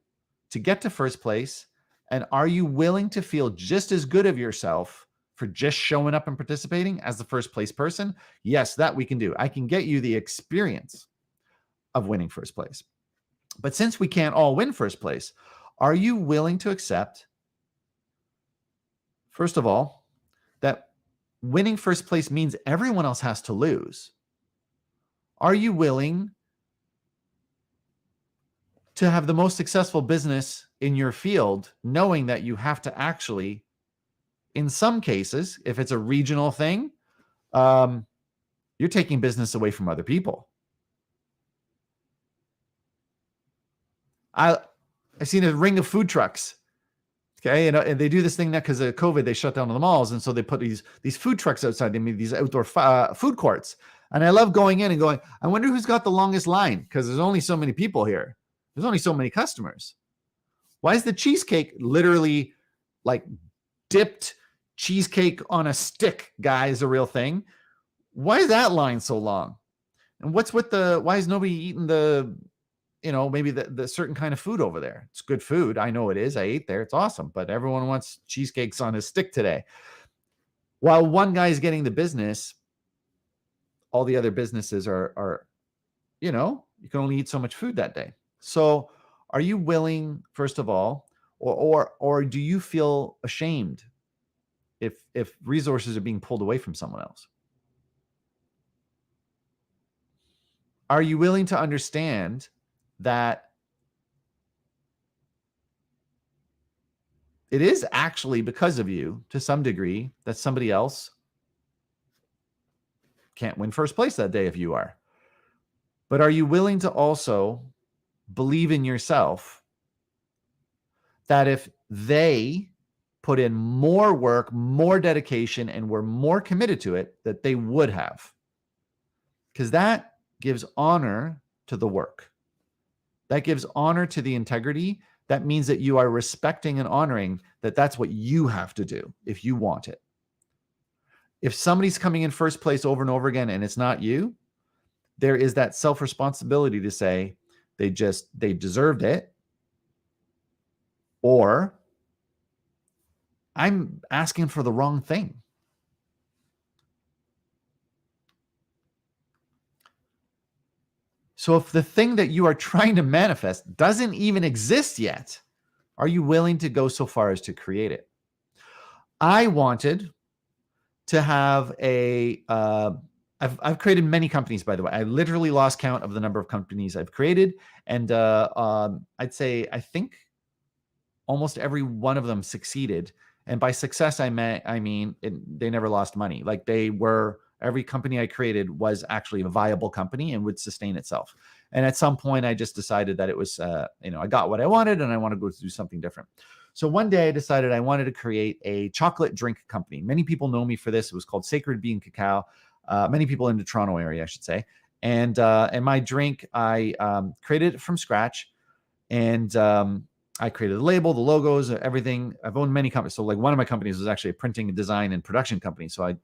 to get to first place? And are you willing to feel just as good of yourself for just showing up and participating as the first place person? Yes, that we can do. I can get you the experience of winning first place. But since we can't all win first place, are you willing to accept, first of all, that winning first place means everyone else has to lose? Are you willing to have the most successful business in your field, knowing that you have to actually, in some cases, if it's a regional thing, you're taking business away from other people? I've seen a ring of food trucks. Okay, and they do this thing now because of COVID. They shut down the malls, and so they put these food trucks outside. They made these outdoor food courts, and I love going in and going, I wonder who's got the longest line, because there's only so many people here. There's only so many customers. Why is the cheesecake literally like dipped cheesecake on a stick, guys, a real thing? Why is that line so long? And what's with why is nobody eating maybe the certain kind of food over there? It's good food. I know it is. I ate there. It's awesome. But everyone wants cheesecakes on his stick today. While one guy is getting the business, all the other businesses are you can only eat so much food that day. So are you willing, first of all, or do you feel ashamed if resources are being pulled away from someone else? Are you willing to understand that it is actually because of you, to some degree, that somebody else can't win first place that day if you are? But are you willing to also believe in yourself that if they put in more work, more dedication, and were more committed to it, that they would have? Because that gives honor to the work. That gives honor to the integrity. That means that you are respecting and honoring that that's what you have to do if you want it. If somebody's coming in first place over and over again and it's not you, there is that self-responsibility to say they deserved it, or I'm asking for the wrong thing. So if the thing that you are trying to manifest doesn't even exist yet, are you willing to go so far as to create it? I wanted to have I've created many companies, by the way. I literally lost count of the number of companies I've created. And I'd say, I think almost every one of them succeeded. And by success, I mean they never lost money. Like every company I created was actually a viable company and would sustain itself. And at some point, I just decided that it was, I got what I wanted and I want to go do something different. So one day I decided I wanted to create a chocolate drink company. Many people know me for this. It was called Sacred Bean Cacao. Many people in the Toronto area, I should say. And my drink, I created it from scratch. And I created the label, the logos, everything. I've owned many companies. So like one of my companies was actually a printing, design, and production company. So I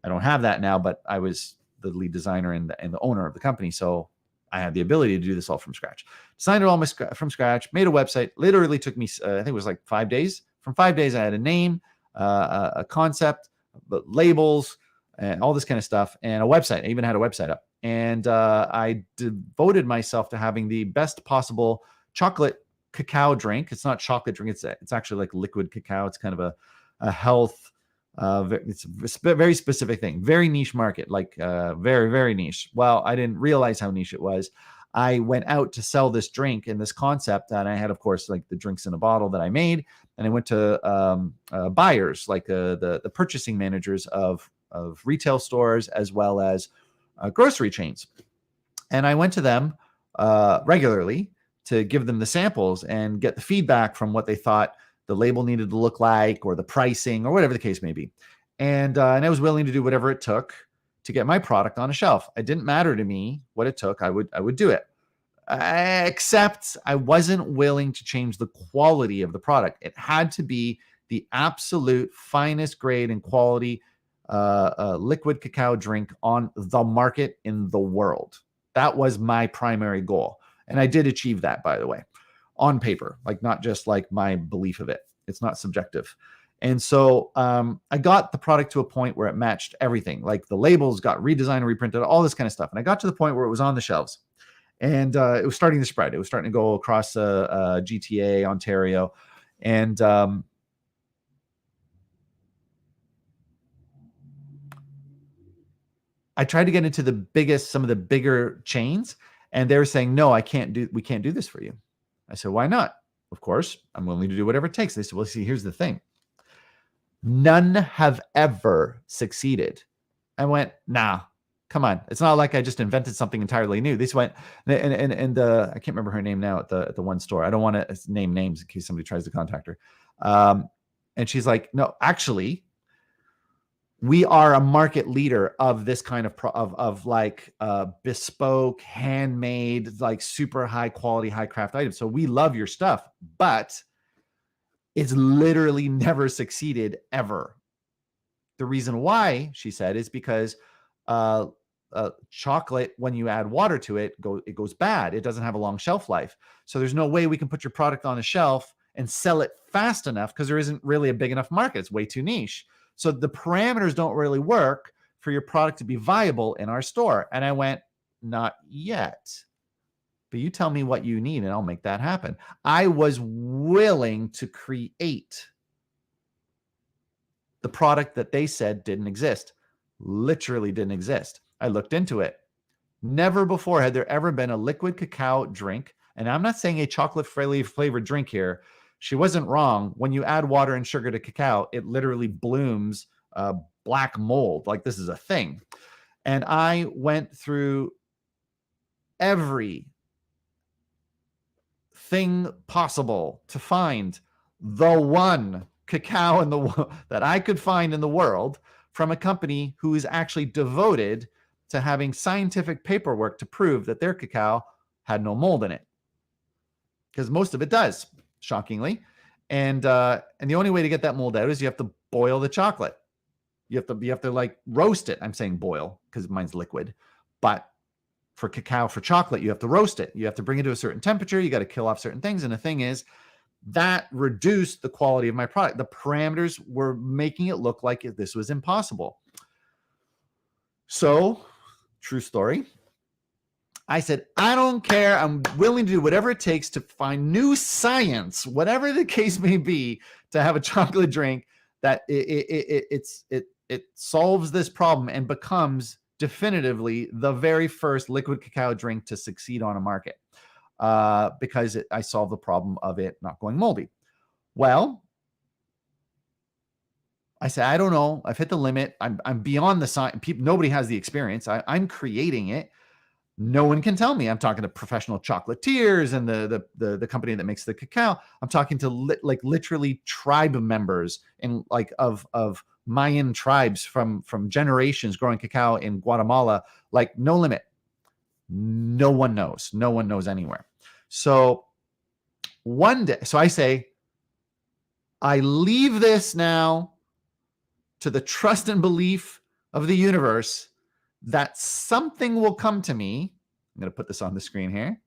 don't have that now, but I was the lead designer and the owner of the company. So I had the ability to do this all from scratch. Designed it all from scratch, made a website. Literally took me, I think it was like 5 days. From 5 days, I had a name, a concept, labels, and all this kind of stuff, and a website. I even had a website up. And I devoted myself to having the best possible chocolate cacao drink. It's not chocolate drink. It's actually like liquid cacao. It's kind of a health, it's a very specific thing, very niche market, like very, very niche. Well, I didn't realize how niche it was. I went out to sell this drink and this concept, and I had, of course, like the drinks in a bottle that I made, and I went to buyers, like the purchasing managers of retail stores as well as grocery chains, and I went to them regularly to give them the samples and get the feedback from what they thought the label needed to look like, or the pricing, or whatever the case may be. And I was willing to do whatever it took to get my product on a shelf. It didn't matter to me what it took. I would do it. Except I wasn't willing to change the quality of the product. It had to be the absolute finest grade and quality liquid cacao drink on the market in the world. That was my primary goal. And I did achieve that, by the way, on paper, like not just like my belief of it. It's not subjective. And so I got the product to a point where it matched everything. Like the labels got redesigned, reprinted, all this kind of stuff. And I got to the point where it was on the shelves, and it was starting to spread. It was starting to go across GTA, Ontario. And I tried to get into some of the bigger chains, and they were saying, no, we can't do this for you. I said, why not? Of course, I'm willing to do whatever it takes. They said, well, see, here's the thing. None have ever succeeded. I went, nah, come on. It's not like I just invented something entirely new. This went, and I can't remember her name now at the one store. I don't want to name names in case somebody tries to contact her. And she's like, no, actually, we are a market leader of this kind of like bespoke, handmade, like super high quality, high craft items. So we love your stuff, but it's literally never succeeded ever. The reason why, she said, is because chocolate, when you add water to it, it goes bad. It doesn't have a long shelf life. So there's no way we can put your product on a shelf and sell it fast enough, because there isn't really a big enough market. It's way too niche. So the parameters don't really work for your product to be viable in our store. And I went, not yet. But you tell me what you need and I'll make that happen. I was willing to create the product that they said didn't exist. Literally didn't exist. I looked into it. Never before had there ever been a liquid cacao drink. And I'm not saying a chocolate flavored drink here. She wasn't wrong. When you add water and sugar to cacao, it literally blooms black mold. Like, this is a thing. And I went through every thing possible to find the one cacao that I could find in the world from a company who is actually devoted to having scientific paperwork to prove that their cacao had no mold in it, because most of it does, shockingly. And the only way to get that mold out is you have to boil the chocolate. You have to like roast it. I'm saying boil because mine's liquid, but for cacao, for chocolate, you have to roast it. You have to bring it to a certain temperature. You got to kill off certain things. And the thing is, that reduced the quality of my product. The parameters were making it look like this was impossible. So, true story. I said, I don't care. I'm willing to do whatever it takes to find new science, whatever the case may be, to have a chocolate drink that it solves this problem and becomes definitively the very first liquid cacao drink to succeed on a market, because I solved the problem of it not going moldy. Well, I said, I don't know. I've hit the limit. I'm beyond the science. Nobody has the experience. I'm creating it. No one can tell me. I'm talking to professional chocolatiers and the company that makes the cacao. I'm talking to literally tribe members and of Mayan tribes from generations growing cacao in Guatemala. Like, no limit. No one knows. No one knows anywhere. So one day, so I say, I leave this now to the trust and belief of the universe that something will come to me. I'm going to put this on the screen here.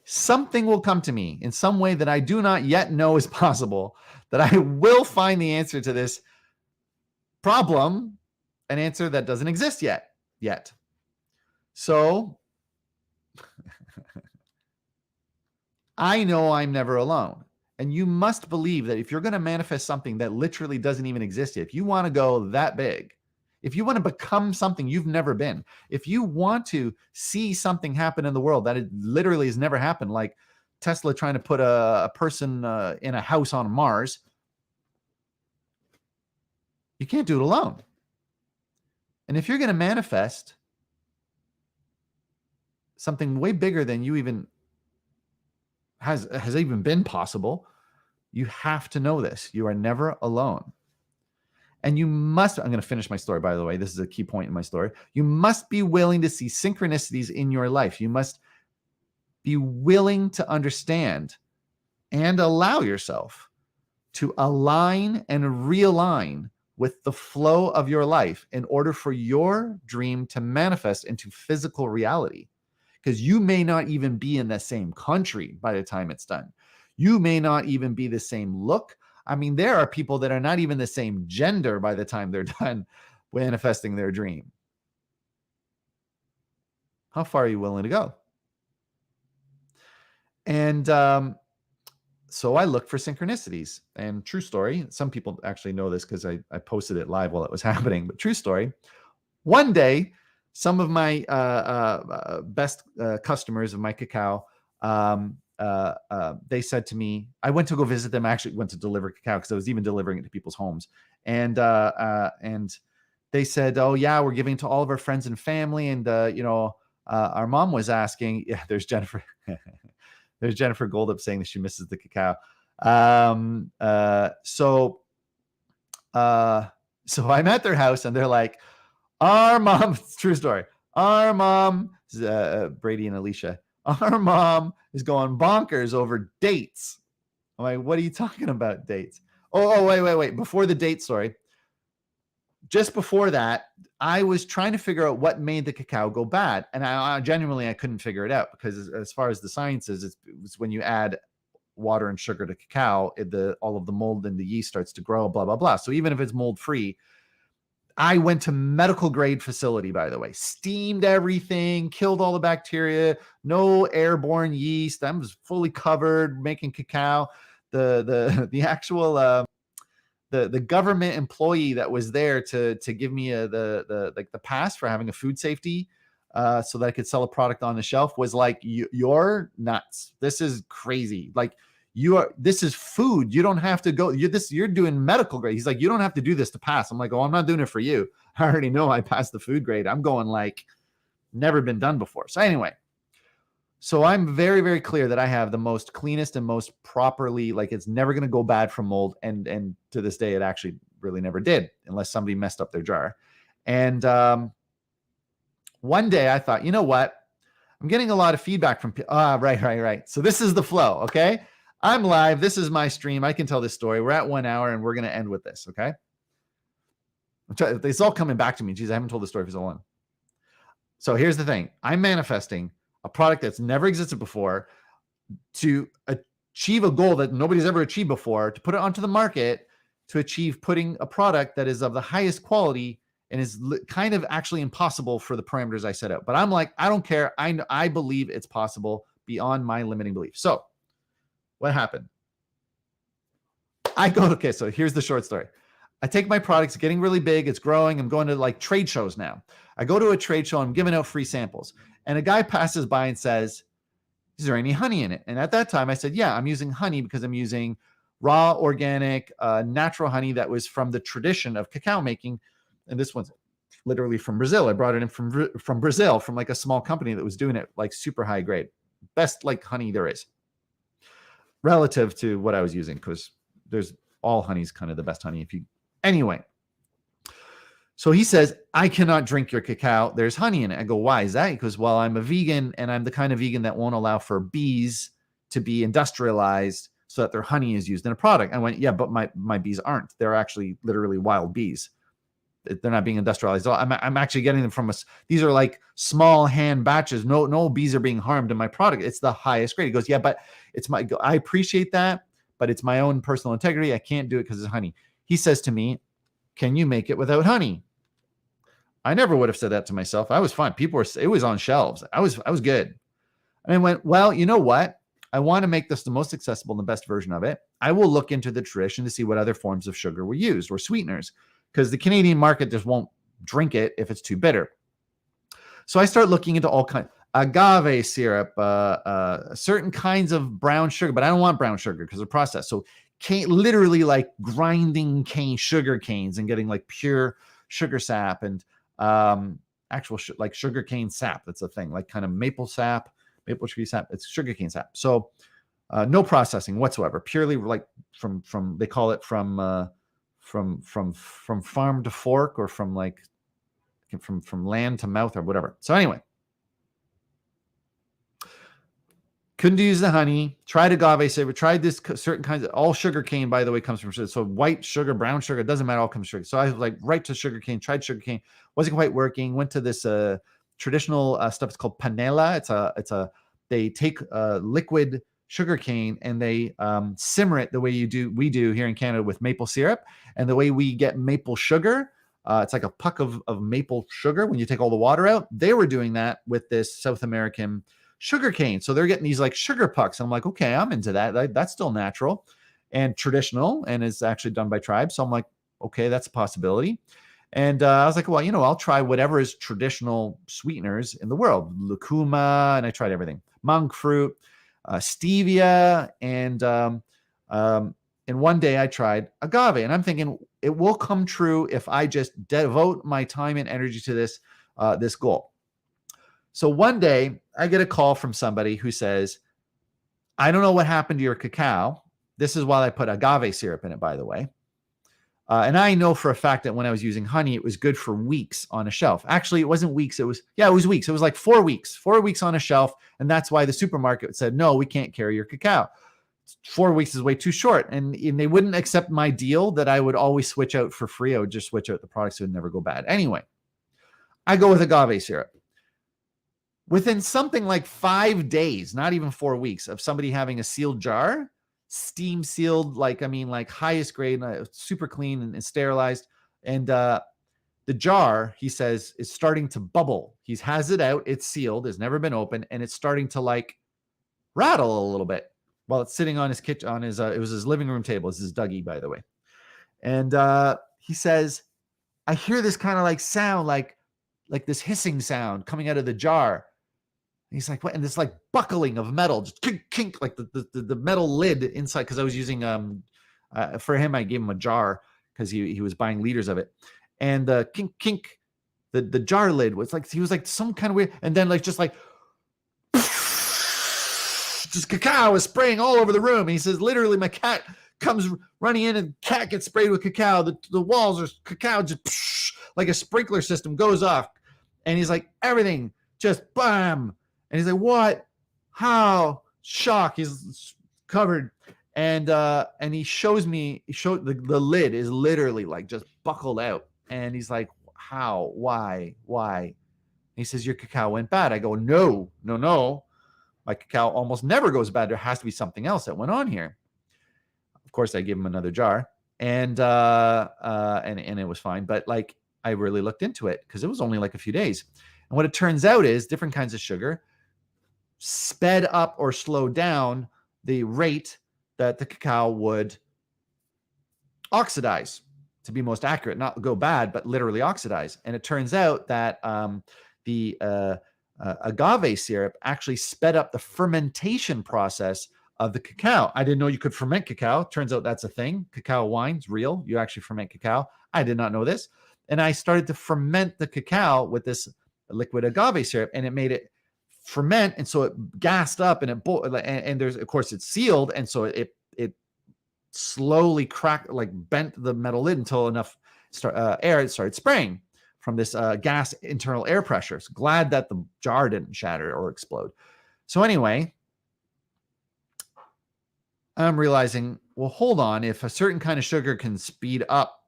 Something will come to me in some way that I do not yet know is possible, that I will find the answer to this problem, an answer that doesn't exist yet. So I know I'm never alone. And you must believe that if you're going to manifest something that literally doesn't even exist yet, if you want to go that big, if you want to become something you've never been, if you want to see something happen in the world that it literally has never happened, like Tesla trying to put a person in a house on Mars, you can't do it alone. And if you're going to manifest something way bigger than you even has even been possible, you have to know this. You are never alone. And you must, I'm going to finish my story, by the way. This is a key point in my story. You must be willing to see synchronicities in your life. You must be willing to understand and allow yourself to align and realign with the flow of your life in order for your dream to manifest into physical reality. Because you may not even be in the same country by the time it's done. You may not even be the same look. I mean, there are people that are not even the same gender by the time they're done manifesting their dream. How far are you willing to go? And so I looked for synchronicities. And true story, some people actually know this because I posted it live while it was happening, but true story, one day, some of my best customers of my cacao, they said to me, I went to go visit them. I actually went to deliver cacao because I was even delivering it to people's homes. And they said, oh yeah, we're giving to all of our friends and family. And, our mom was asking, yeah, there's Jennifer. There's Jennifer Goldup saying that she misses the cacao. So I'm at their house and they're like, our mom, true story, our mom, Brady and Alicia, our mom is going bonkers over dates. I'm like, what are you talking about, dates? Oh, wait. Before the date story, just before that, I was trying to figure out what made the cacao go bad. And I genuinely couldn't figure it out because as far as the science is, it's when you add water and sugar to cacao, all of the mold and the yeast starts to grow, blah, blah, blah. So even if it's mold free, I went to medical grade facility, by the way, steamed everything, killed all the bacteria, no airborne yeast. I was fully covered making cacao. The actual the government employee that was there to give me the pass for having a food safety, so that I could sell a product on the shelf, was like, you're nuts. This is crazy. Like, this is food. You don't have to go. You're doing medical grade. He's like, you don't have to do this to pass. I'm like, oh, I'm not doing it for you. I already know I passed the food grade. I'm going like never been done before. So anyway, so I'm very, very clear that I have the most cleanest and most properly, like, it's never going to go bad from mold. And to this day, it actually really never did, unless somebody messed up their jar. And one day I thought, you know what? I'm getting a lot of feedback from people. Right. So this is the flow. Okay. I'm live. This is my stream. I can tell this story. We're at 1 hour and we're going to end with this. Okay. It's all coming back to me. Geez, I haven't told the story for so long. So here's the thing. I'm manifesting a product that's never existed before to achieve a goal that nobody's ever achieved before, to put it onto the market, to achieve putting a product that is of the highest quality and is kind of actually impossible for the parameters I set out. But I'm like, I don't care. I believe it's possible beyond my limiting belief. So what happened? Okay, so here's the short story. I take my products, getting really big. It's growing. I'm going to like trade shows now. I go to a trade show. I'm giving out free samples. And a guy passes by and says, is there any honey in it? And at that time I said, yeah, I'm using honey because I'm using raw, organic, natural honey that was from the tradition of cacao making. And this one's literally from Brazil. I brought it in from Brazil, from like a small company that was doing it like super high grade. Best like honey there is, relative to what I was using, because there's all honey's kind of the best honey. Anyway. So he says, I cannot drink your cacao. There's honey in it. I go, why is that? He goes, well, I'm a vegan, and I'm the kind of vegan that won't allow for bees to be industrialized so that their honey is used in a product. I went, yeah, but my bees aren't. They're actually literally wild bees. They're not being industrialized. I'm actually getting them from these are like small hand batches. No bees are being harmed in my product. It's the highest grade. He goes, yeah, but I appreciate that, but it's my own personal integrity. I can't do it because it's honey. He says to me, can you make it without honey? I never would have said that to myself. I was fine. It was on shelves. I was good. And I went, well, you know what? I want to make this the most accessible and the best version of it. I will look into the tradition to see what other forms of sugar were used or sweeteners, because the Canadian market just won't drink it if it's too bitter. So I start looking into all kinds, agave syrup, certain kinds of brown sugar, but I don't want brown sugar because they're processed. So literally like grinding sugar canes and getting like pure sugar sap and actual like sugar cane sap. That's a thing, like kind of maple tree sap. It's sugar cane sap. So no processing whatsoever, purely like from they call it from farm to fork, or from land to mouth or whatever. So anyway, couldn't use the honey, tried agave syrup, tried this certain kinds of, all sugar cane, by the way, comes from sugar. So white sugar, brown sugar, it doesn't matter, all comes from sugar. So I was like, right to sugar cane, tried sugar cane, wasn't quite working. Went to this traditional stuff. It's called panela. They take liquid sugar cane and they simmer it the way we do here in Canada with maple syrup. And the way we get maple sugar, it's like a puck of maple sugar when you take all the water out. They were doing that with this South American sugar cane. So they're getting these like sugar pucks. I'm like, okay, I'm into that. That's still natural and traditional and is actually done by tribes. So I'm like, okay, that's a possibility. And I was like, well, I'll try whatever is traditional sweeteners in the world. Lucuma, and I tried everything. Monk fruit, stevia, and one day I tried agave. And I'm thinking it will come true if I just devote my time and energy to this goal. So one day I get a call from somebody who says, I don't know what happened to your cacao. This is while I put agave syrup in it, by the way. And I know for a fact that when I was using honey, it was good for weeks on a shelf. Actually, it wasn't weeks. It was weeks. It was like 4 weeks on a shelf. And that's why the supermarket said, no, we can't carry your cacao. 4 weeks is way too short. And they wouldn't accept my deal that I would always switch out for free. I would just switch out the products. So it would never go bad. Anyway, I go with agave syrup. Within something like 5 days, not even 4 weeks, of somebody having a sealed jar, steam sealed, like highest grade, super clean and sterilized. And the jar, he says, is starting to bubble. He has it out. It's sealed. It's never been opened. And it's starting to like rattle a little bit while it's sitting on his kitchen, it was his living room table. This is Dougie, by the way. And he says, I hear this kind of like sound, like this hissing sound coming out of the jar. And he's like, what? And this like buckling of metal, just kink, kink, like the metal lid inside. Because I was using for him, I gave him a jar because he was buying liters of it, and the kink, kink, the jar lid was like, he was like some kind of weird, and then like just like just cacao is spraying all over the room. And he says, literally, my cat comes running in and cat gets sprayed with cacao. The walls are cacao, just like a sprinkler system goes off. And he's like, everything just bam. And he's like, what? How? Shock. He's covered. And he shows me, the lid is literally like just buckled out. And he's like, how? Why? He says, your cacao went bad. I go, no. My cacao almost never goes bad. There has to be something else that went on here. Of course, I gave him another jar, and it was fine. But like, I really looked into it because it was only like a few days. And what it turns out is different kinds of sugar sped up or slowed down the rate that the cacao would oxidize, to be most accurate, not go bad, but literally oxidize. And it turns out that the agave syrup actually sped up the fermentation process of the cacao. I didn't know you could ferment cacao. Turns out that's a thing. Cacao wine's real. You actually ferment cacao. I did not know this. And I started to ferment the cacao with this liquid agave syrup, and it made it ferment. And so it gassed up, and it boiled. And there's, of course, it's sealed. And so it slowly cracked, like bent the metal lid until enough air started spraying from this gas internal air pressure. So glad that the jar didn't shatter or explode. So anyway, I'm realizing, well, hold on. If a certain kind of sugar can speed up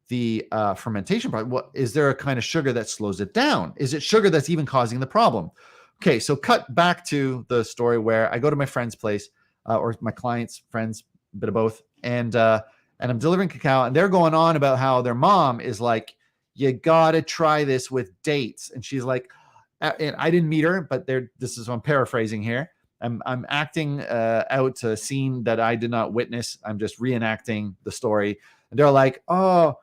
the fermentation process, what is there a kind of sugar that slows it down? Is it sugar that's even causing the problem? Okay, so cut back to the story where I go to my friend's place or my client's friend's, a bit of both, and I'm delivering cacao, and they're going on about how their mom is like, you gotta try this with dates. And she's like, and I didn't meet her, but this is, I'm paraphrasing here. I'm acting out a scene that I did not witness. I'm just reenacting the story. And they're like, oh,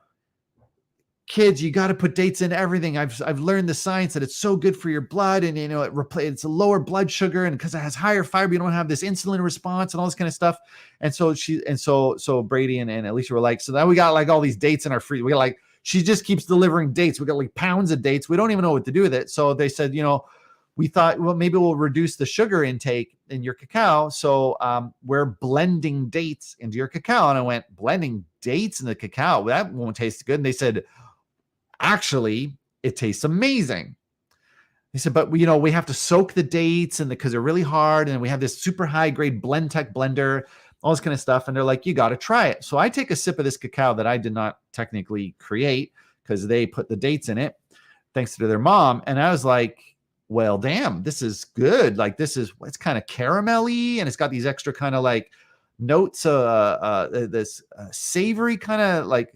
kids, you got to put dates in everything. I've learned the science that it's so good for your blood, and you know it's a lower blood sugar, and because it has higher fiber, you don't have this insulin response and all this kind of stuff. And so so Brady and Alicia were like, so now we got like all these dates in our free. We got like, she just keeps delivering dates. We got like pounds of dates. We don't even know what to do with it. So they said, we thought, well, maybe we'll reduce the sugar intake in your cacao. So we're blending dates into your cacao. And I went, blending dates in the cacao? That won't taste good. And they said, actually, it tastes amazing. They said, but we have to soak the dates because they're really hard. And we have this super high grade blend tech blender, all this kind of stuff. And they're like, you got to try it. So I take a sip of this cacao that I did not technically create because they put the dates in it, thanks to their mom. And I was like, well, damn, this is good. Like it's kind of caramelly, and it's got these extra kind of like notes, this savory kind of like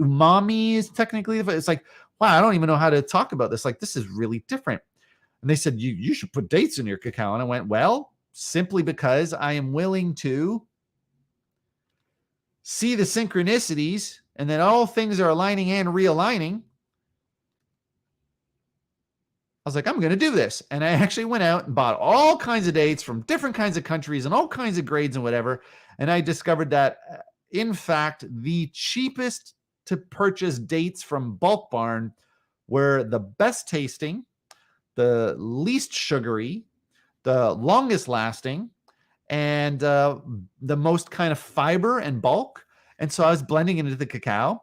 umami is technically, it's like, wow, I don't even know how to talk about this. Like, this is really different. And they said, you should put dates in your cacao. And I went, well, simply because I am willing to see the synchronicities and that all things are aligning and realigning. I was like, I'm going to do this. And I actually went out and bought all kinds of dates from different kinds of countries and all kinds of grades and whatever. And I discovered that, in fact, the cheapest to purchase dates from Bulk Barn were the best tasting, the least sugary, the longest lasting, and the most kind of fiber and bulk. And so I was blending it into the cacao.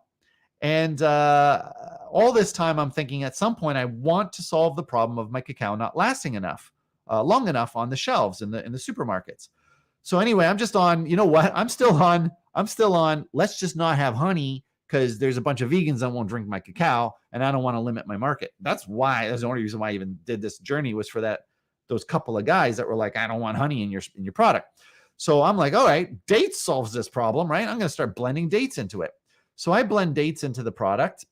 And all this time I'm thinking, at some point I want to solve the problem of my cacao not lasting enough, long enough on the shelves in the supermarkets. So anyway, I'm just on, you know what? I'm still on, let's just not have honey, because there's a bunch of vegans that won't drink my cacao, and I don't want to limit my market. That's the only reason why I even did this journey, was for those couple of guys that were like, I don't want honey in your product. So I'm like, all right, dates solves this problem, right? I'm going to start blending dates into it. So I blend dates into the product.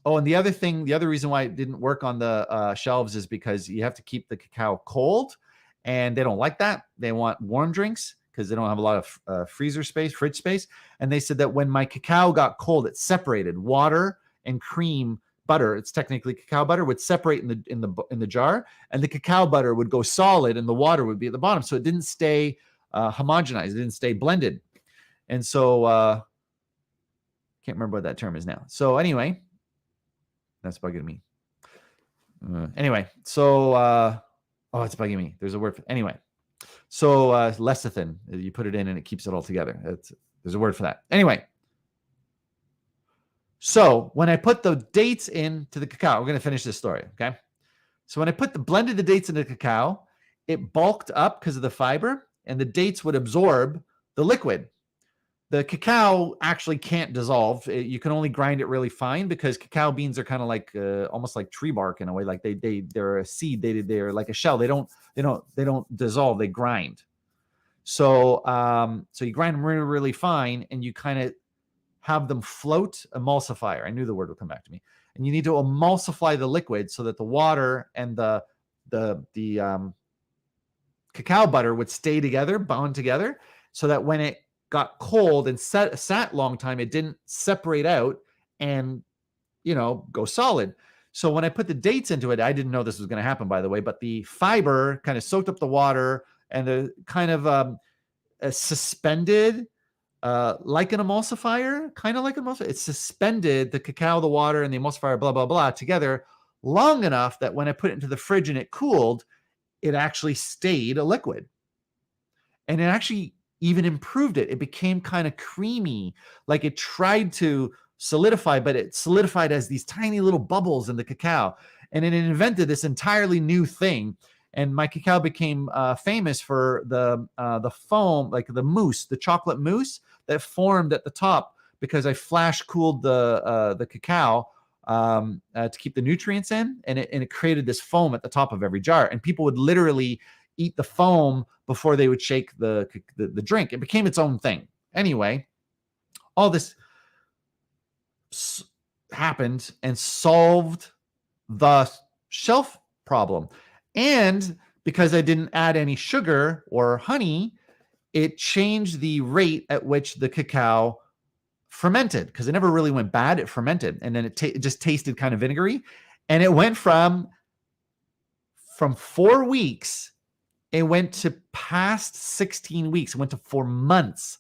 Oh, and the other reason why it didn't work on the shelves is because you have to keep the cacao cold, and they don't like that. They want warm drinks, because they don't have a lot of fridge space. And they said that when my cacao got cold, it separated water and cream butter. It's technically cacao butter would separate in the jar, and the cacao butter would go solid, and the water would be at the bottom, so it didn't stay homogenized. It didn't stay blended. And so can't remember what that term is now. So anyway, that's bugging me. Anyway, so it's bugging me. There's a word for anyway. So lecithin, you put it in and it keeps it all together. There's a word for that. Anyway, so when I put the dates into the cacao, we're going to finish this story, okay? So when I blended the dates into the cacao, it bulked up because of the fiber, and the dates would absorb the liquid. The cacao actually can't dissolve. You can only grind it really fine because cacao beans are kind of like almost like tree bark in a way. Like they're a seed. They're like a shell. They don't dissolve. They grind. So so you grind them really, really fine, and you kind of have them float. Emulsifier. I knew the word would come back to me. And you need to emulsify the liquid so that the water and the cacao butter would stay together, bound together, so that when it got cold and sat long time, it didn't separate out and, go solid. So when I put the dates into it, I didn't know this was going to happen, by the way, but the fiber kind of soaked up the water, and the kind of suspended like an emulsifier, kind of like an emulsifier. It suspended the cacao, the water, and the emulsifier, blah, blah, blah, together long enough that when I put it into the fridge and it cooled, it actually stayed a liquid. And it actually even improved it. It became kind of creamy, like it tried to solidify, but it solidified as these tiny little bubbles in the cacao. And it invented this entirely new thing. And my cacao became famous for the foam, like the mousse, the chocolate mousse that formed at the top, because I flash cooled the cacao to keep the nutrients in, and it created this foam at the top of every jar. And people would literally eat the foam before they would shake the drink. It became its own thing. Anyway, all this happened and solved the shelf problem. And because I didn't add any sugar or honey, it changed the rate at which the cacao fermented, because it never really went bad. It fermented, and then it just tasted kind of vinegary. And it went from 4 weeks, it went to past 16 weeks. It went to 4 months.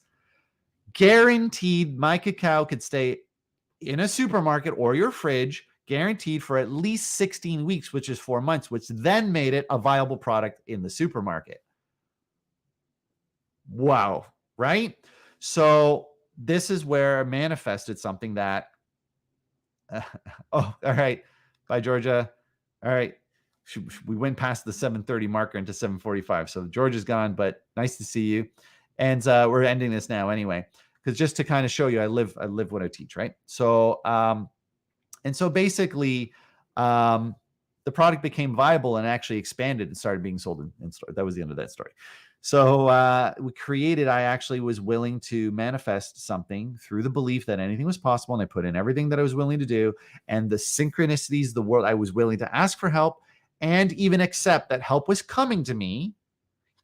Guaranteed my cacao could stay in a supermarket or your fridge, guaranteed for at least 16 weeks, which is 4 months, which then made it a viable product in the supermarket. Wow, right? So this is where I manifested something that, all right. Bye, Georgia. All right. We went past the 7:30 marker into 7:45. So Georgia's gone, but nice to see you. And we're ending this now anyway, because just to kind of show you, I live what I teach, right? So, and so basically, the product became viable and actually expanded and started being sold in store. That was the end of that story. So I actually was willing to manifest something through the belief that anything was possible. And I put in everything that I was willing to do, and the synchronicities, the world, I was willing to ask for help and even accept that help was coming to me,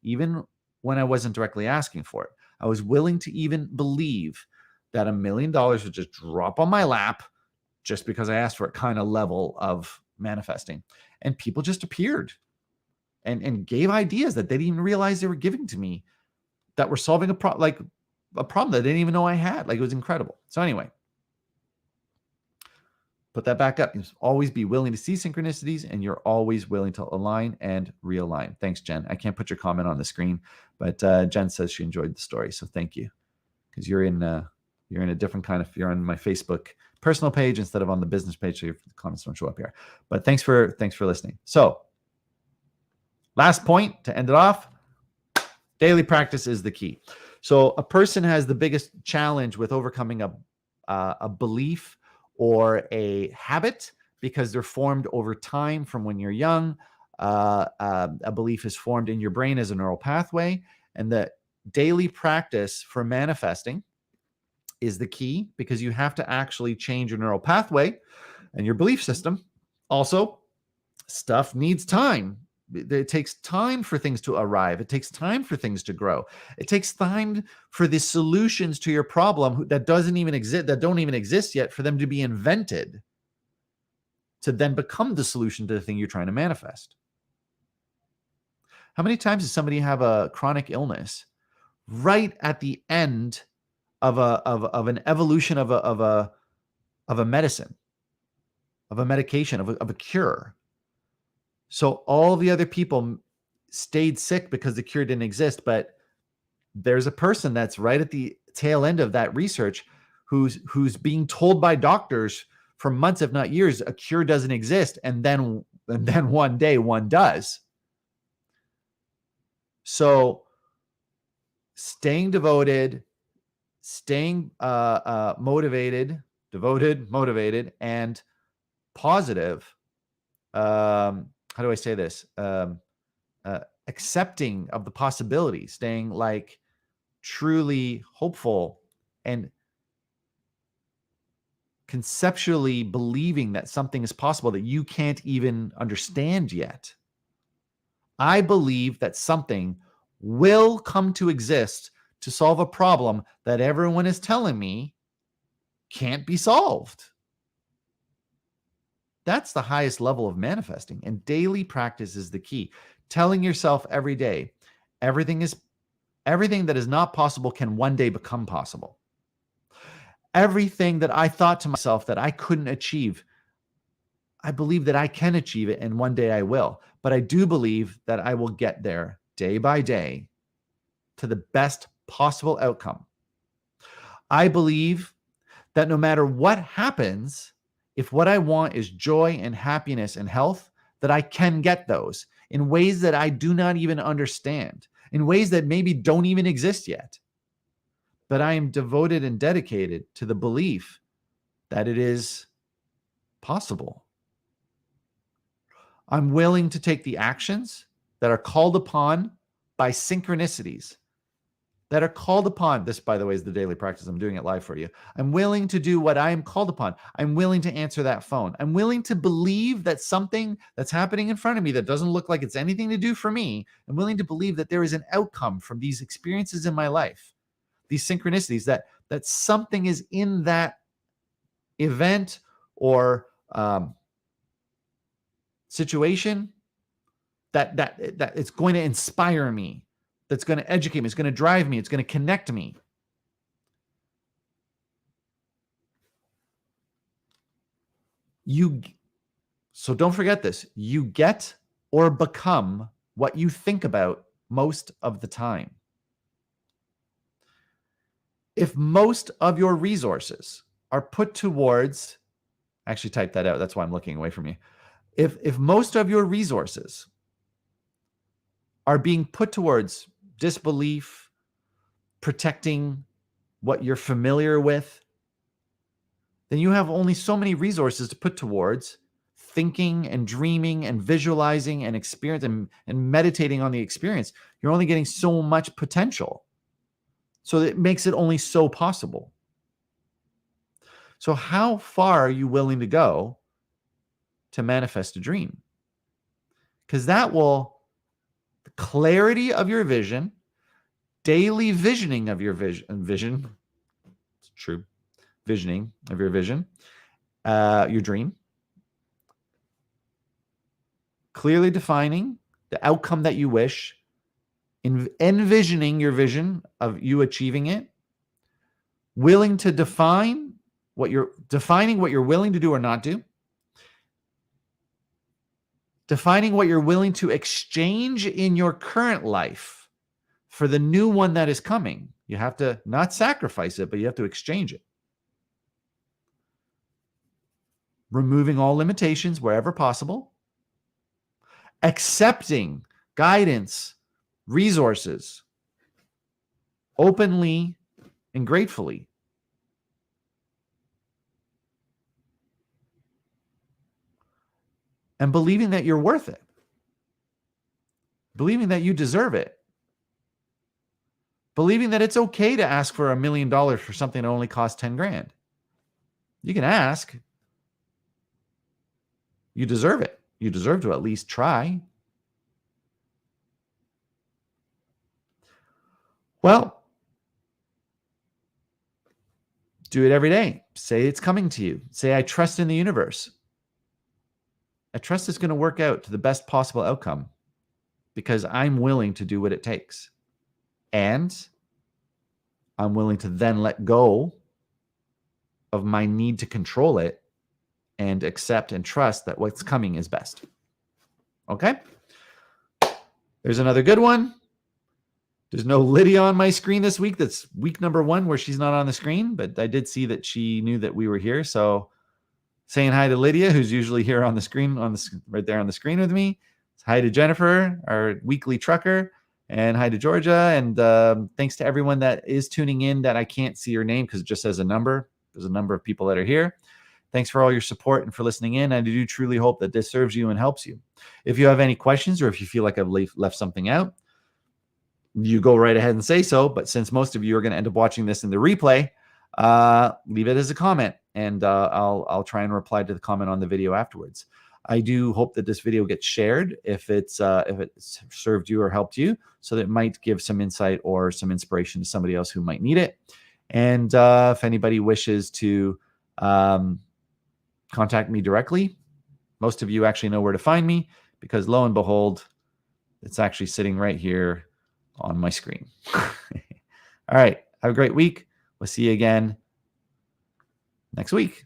even when I wasn't directly asking for it. I was willing to even believe that $1 million would just drop on my lap just because I asked for it, kind of level of manifesting. And people just appeared and gave ideas that they didn't even realize they were giving to me, that were solving a problem that they didn't even know I had. Like, it was incredible. So anyway, put that back up. You always be willing to see synchronicities, and you're always willing to align and realign. Thanks, Jen. I can't put your comment on the screen, but Jen says she enjoyed the story. So thank you, because you're in a different kind of, you're on my Facebook personal page instead of on the business page, so your comments don't show up here. But thanks for listening. So last point to end it off, daily practice is the key. So a person has the biggest challenge with overcoming a belief or a habit because they're formed over time from when you're young. A belief is formed in your brain as a neural pathway, and the daily practice for manifesting is the key, because you have to actually change your neural pathway and your belief system. Also, stuff needs time. It takes time for things to arrive. It takes time for things to grow. It takes time for the solutions to your problem that don't even exist yet, for them to be invented, to then become the solution to the thing you're trying to manifest. How many times does somebody have a chronic illness right at the end of an evolution of a medicine, of a medication, of a cure? So all the other people stayed sick because the cure didn't exist, but there's a person that's right at the tail end of that research who's being told by doctors for months, if not years, a cure doesn't exist, and then one day one does. So staying devoted, staying motivated, and positive. How do I say this? Accepting of the possibility, staying like truly hopeful, and conceptually believing that something is possible that you can't even understand yet. I believe that something will come to exist to solve a problem that everyone is telling me can't be solved. That's the highest level of manifesting, and daily practice is the key. Telling yourself every day, everything that is not possible can one day become possible. Everything that I thought to myself that I couldn't achieve, I believe that I can achieve it, and one day I will. But I do believe that I will get there day by day to the best possible outcome. I believe that no matter what happens, if what I want is joy and happiness and health, that I can get those in ways that I do not even understand, in ways that maybe don't even exist yet. But I am devoted and dedicated to the belief that it is possible. I'm willing to take the actions that are called upon by synchronicities, that are called upon. This, by the way, is the daily practice. I'm doing it live for you. I'm willing to do what I am called upon. I'm willing to answer that phone. I'm willing to believe that something that's happening in front of me that doesn't look like it's anything to do for me, I'm willing to believe that there is an outcome from these experiences in my life, these synchronicities, that something is in that event or situation that it's going to inspire me, that's going to educate me, it's going to drive me, it's going to connect me. So don't forget this. You get or become what you think about most of the time. If most of your resources are put towards, actually type that out, that's why I'm looking away from you. If most of your resources are being put towards disbelief, protecting what you're familiar with, then you have only so many resources to put towards thinking and dreaming and visualizing and experience and meditating on the experience. You're only getting so much potential. So it makes it only so possible. So how far are you willing to go to manifest a dream? Because that will, the clarity of your vision, daily visioning of your vision, it's true, visioning of your vision, your dream, clearly defining the outcome that you wish, envisioning your vision of you achieving it, willing to defining what you're willing to do or not do, defining what you're willing to exchange in your current life for the new one that is coming. You have to not sacrifice it, but you have to exchange it. Removing all limitations wherever possible, accepting guidance, resources openly and gratefully. And believing that you're worth it. Believing that you deserve it. Believing that it's okay to ask for $1 million for something that only costs 10 grand. You can ask. You deserve it. You deserve to at least try. Well, do it every day. Say it's coming to you. Say, I trust in the universe. I trust it's going to work out to the best possible outcome because I'm willing to do what it takes. And I'm willing to then let go of my need to control it and accept and trust that what's coming is best. Okay? There's another good one. There's no Lydia on my screen this week. That's week number 1 where she's not on the screen, but I did see that she knew that we were here. So saying hi to Lydia, who's usually here on the screen, right there on the screen with me. Hi to Jennifer, our weekly trucker, and hi to Georgia. And thanks to everyone that is tuning in that I can't see your name because it just says a number. There's a number of people that are here. Thanks for all your support and for listening in. I do truly hope that this serves you and helps you. If you have any questions or if you feel like I've left something out, you go right ahead and say so. But since most of you are going to end up watching this in the replay, leave it as a comment, and I'll try and reply to the comment on the video afterwards. I do hope that this video gets shared if it served you or helped you, so that it might give some insight or some inspiration to somebody else who might need it. And if anybody wishes to contact me directly, most of you actually know where to find me because lo and behold, it's actually sitting right here on my screen. All right. Have a great week. We'll see you again next week.